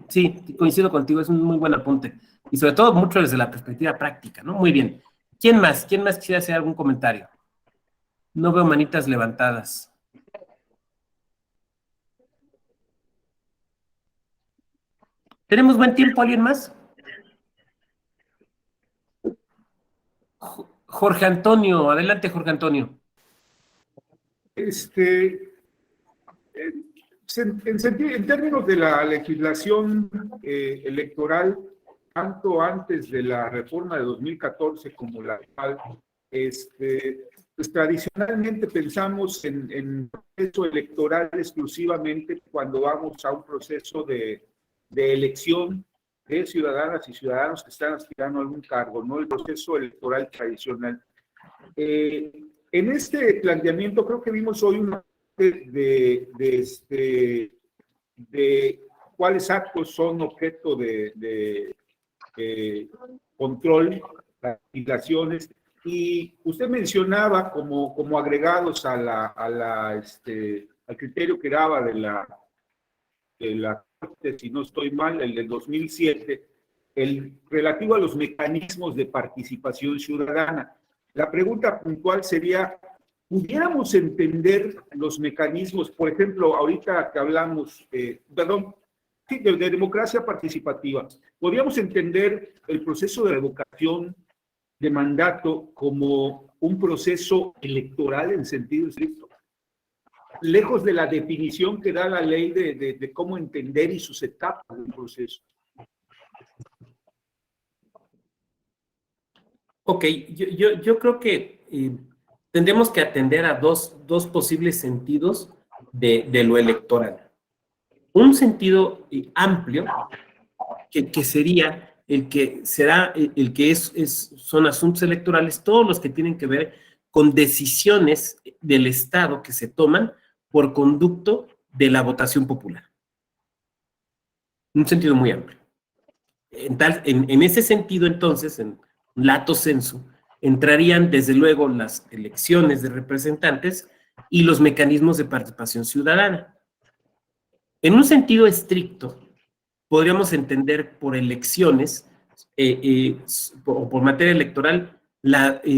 Sí, coincido contigo, es un muy buen apunte. Y sobre todo mucho desde la perspectiva práctica, ¿no? Muy bien. ¿Quién más quisiera hacer algún comentario? No veo manitas levantadas. ¿Tenemos buen tiempo? ¿Alguien más? Jorge Antonio, adelante Jorge Antonio. En términos de la legislación electoral, tanto antes de la reforma de 2014 como la actual, pues tradicionalmente pensamos en proceso electoral exclusivamente cuando vamos a un proceso de elección de ciudadanas y ciudadanos que están aspirando a algún cargo, no el proceso electoral tradicional. En este planteamiento creo que vimos hoy una parte de cuáles actos son objeto de control, las legislaciones, y usted mencionaba como agregados al criterio que daba de la Corte, si no estoy mal, el del 2007, el relativo a los mecanismos de participación ciudadana. La pregunta puntual sería, ¿pudiéramos entender los mecanismos, por ejemplo, ahorita que hablamos, de democracia participativa, podríamos entender el proceso de revocación de mandato como un proceso electoral en sentido estricto? Lejos de la definición que da la ley de cómo entender y sus etapas del proceso. Ok, yo creo que tendremos que atender a dos posibles sentidos de lo electoral. Un sentido amplio, que sería el que son asuntos electorales, todos los que tienen que ver con decisiones del Estado que se toman por conducto de la votación popular. Un sentido muy amplio. En ese sentido, entonces, en lato sensu, entrarían desde luego las elecciones de representantes y los mecanismos de participación ciudadana. En un sentido estricto, podríamos entender por elecciones o por materia electoral, es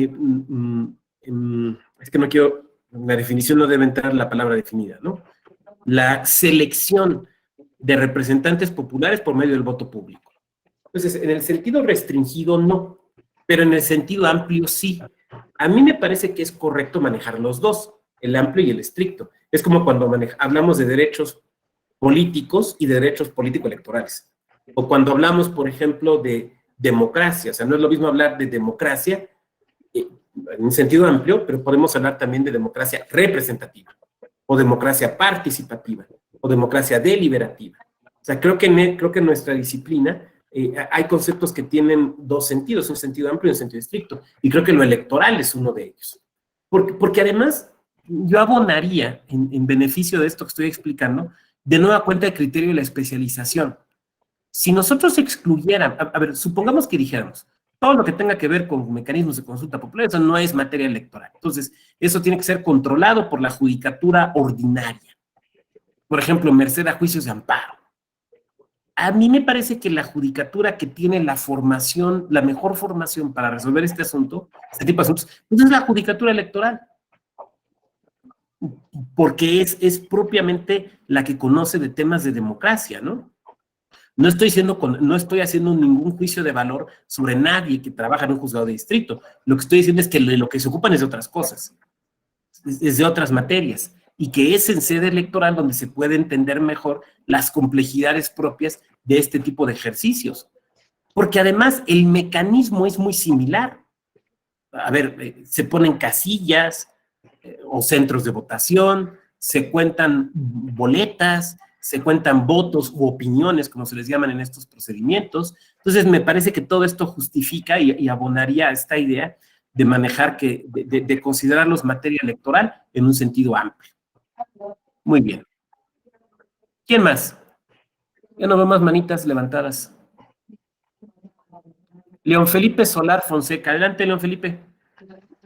que no quiero, en la definición no debe entrar la palabra definida, ¿no? La selección de representantes populares por medio del voto público. Entonces, en el sentido restringido, no, pero en el sentido amplio, sí. A mí me parece que es correcto manejar los dos, el amplio y el estricto. Es como cuando hablamos de derechos políticos y de derechos político-electorales. O cuando hablamos, por ejemplo, de democracia. O sea, no es lo mismo hablar de democracia en un sentido amplio, pero podemos hablar también de democracia representativa, o democracia participativa, o democracia deliberativa. O sea, creo que en nuestra disciplina hay conceptos que tienen dos sentidos, un sentido amplio y un sentido estricto, y creo que lo electoral es uno de ellos. Porque además, yo abonaría, en beneficio de esto que estoy explicando, de nueva cuenta el criterio de la especialización. Si nosotros excluyéramos, a ver, supongamos que dijéramos, todo lo que tenga que ver con mecanismos de consulta popular, eso no es materia electoral. Entonces, eso tiene que ser controlado por la judicatura ordinaria. Por ejemplo, merced a juicios de amparo. A mí me parece que la judicatura que tiene la formación, la mejor formación para resolver este asunto, este tipo de asuntos, pues es la judicatura electoral. Porque es propiamente la que conoce de temas de democracia, ¿no? No estoy haciendo ningún juicio de valor sobre nadie que trabaja en un juzgado de distrito. Lo que estoy diciendo es que lo que se ocupan es de otras cosas, es de otras materias, y que es en sede electoral donde se puede entender mejor las complejidades propias de este tipo de ejercicios. Porque además el mecanismo es muy similar. A ver, se ponen casillas o centros de votación, se cuentan boletas, se cuentan votos u opiniones, como se les llaman en estos procedimientos. Entonces, me parece que todo esto justifica y abonaría a esta idea de manejar, de considerarlos materia electoral en un sentido amplio. Muy bien. ¿Quién más? Ya no veo más manitas levantadas. León Felipe Solar Fonseca. Adelante, León Felipe.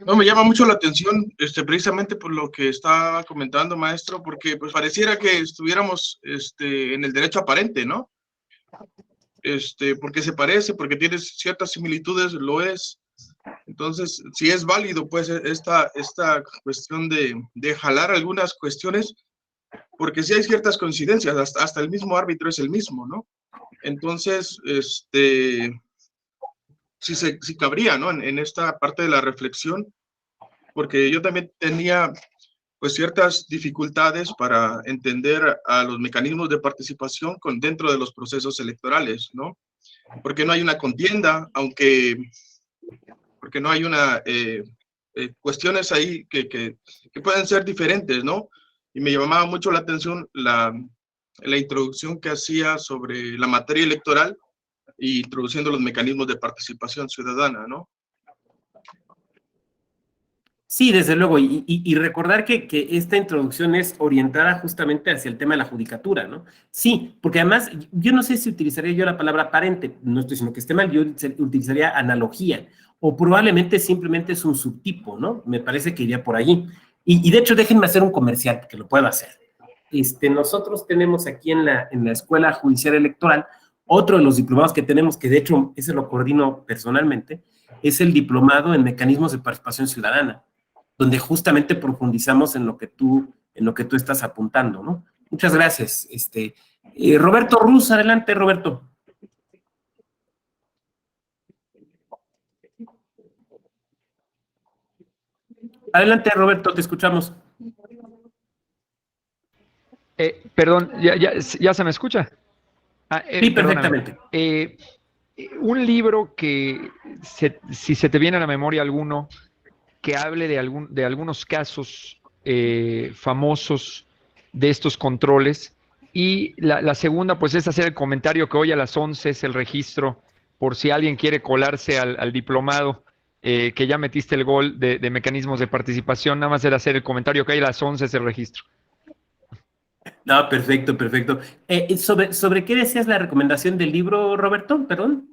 No, me llama mucho la atención, precisamente por lo que estaba comentando, maestro, porque pues pareciera que estuviéramos en el derecho aparente, ¿no? Porque se parece, porque tiene ciertas similitudes, lo es. Entonces, si es válido, pues, esta cuestión de jalar algunas cuestiones, porque sí hay ciertas coincidencias, hasta el mismo árbitro es el mismo, ¿no? Entonces, sí cabría, ¿no? En esta parte de la reflexión, porque yo también tenía pues ciertas dificultades para entender a los mecanismos de participación dentro de los procesos electorales, ¿no? Porque no hay una contienda, porque no hay cuestiones ahí que pueden ser diferentes, ¿no? Y me llamaba mucho la atención la introducción que hacía sobre la materia electoral, y introduciendo los mecanismos de participación ciudadana, ¿no? Sí, desde luego, y recordar que esta introducción es orientada justamente hacia el tema de la judicatura, ¿no? Sí, porque además, yo no sé si utilizaría yo la palabra aparente, no estoy diciendo que esté mal, yo utilizaría analogía, o probablemente simplemente es un subtipo, ¿no? Me parece que iría por allí. Y de hecho, déjenme hacer un comercial, que lo puedo hacer. Nosotros tenemos aquí en la Escuela Judicial Electoral, otro de los diplomados que tenemos, que de hecho ese lo coordino personalmente, es el diplomado en mecanismos de participación ciudadana, donde justamente profundizamos en lo que tú estás apuntando, ¿no? Muchas gracias. Roberto Ruz, adelante, Roberto. Adelante, Roberto, te escuchamos. Perdón, ¿ya se me escucha? Sí, perfectamente. Un libro que, si se te viene a la memoria alguno, que hable de algunos casos famosos de estos controles. Y la segunda, pues, es hacer el comentario que hoy a las 11 es el registro, por si alguien quiere colarse al diplomado, que ya metiste el gol de mecanismos de participación, nada más era hacer el comentario que hoy a las 11 es el registro. No, perfecto, perfecto. ¿Sobre qué decías la recomendación del libro, Roberto? Perdón.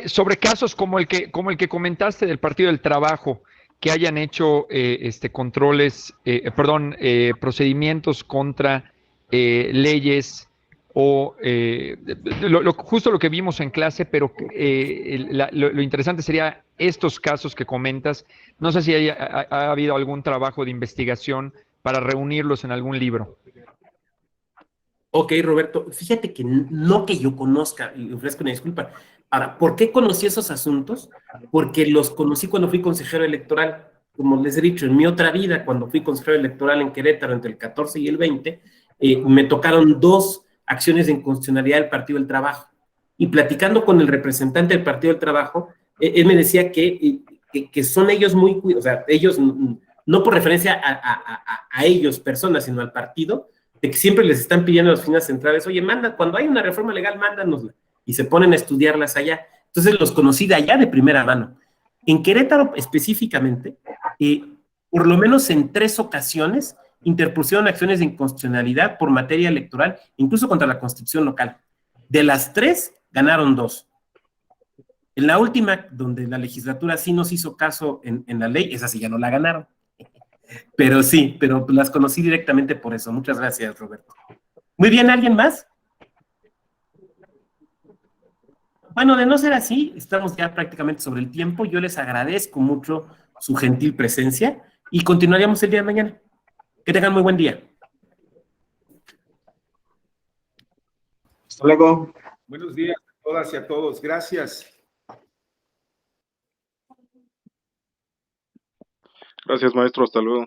Sobre casos como el que comentaste del Partido del Trabajo, que hayan hecho procedimientos contra leyes o justo lo que vimos en clase, pero lo interesante sería estos casos que comentas. No sé si ha habido algún trabajo de investigación para reunirlos en algún libro. Ok, Roberto, fíjate que no que yo conozca, y ofrezco una disculpa. Ahora, ¿por qué conocí esos asuntos? Porque los conocí cuando fui consejero electoral. Como les he dicho, en mi otra vida, cuando fui consejero electoral en Querétaro entre el 14 y el 20, me tocaron 2 acciones de inconstitucionalidad del Partido del Trabajo. Y platicando con el representante del Partido del Trabajo, él me decía que son ellos muy, o sea, ellos, no por referencia a ellos, personas, sino al partido, de que siempre les están pidiendo a las oficinas centrales, oye, cuando hay una reforma legal, mándanosla, y se ponen a estudiarlas allá. Entonces los conocí de allá de primera mano. En Querétaro específicamente, por lo menos en 3 ocasiones, interpusieron acciones de inconstitucionalidad por materia electoral, incluso contra la Constitución local. De las 3, ganaron 2. En la última, donde la legislatura sí nos hizo caso en la ley, esa sí ya no la ganaron. Pero sí, pero las conocí directamente por eso. Muchas gracias, Roberto. Muy bien, ¿alguien más? Bueno, de no ser así, estamos ya prácticamente sobre el tiempo. Yo les agradezco mucho su gentil presencia y continuaríamos el día de mañana. Que tengan muy buen día. Hasta luego. Buenos días a todas y a todos. Gracias. Gracias, maestro. Hasta luego.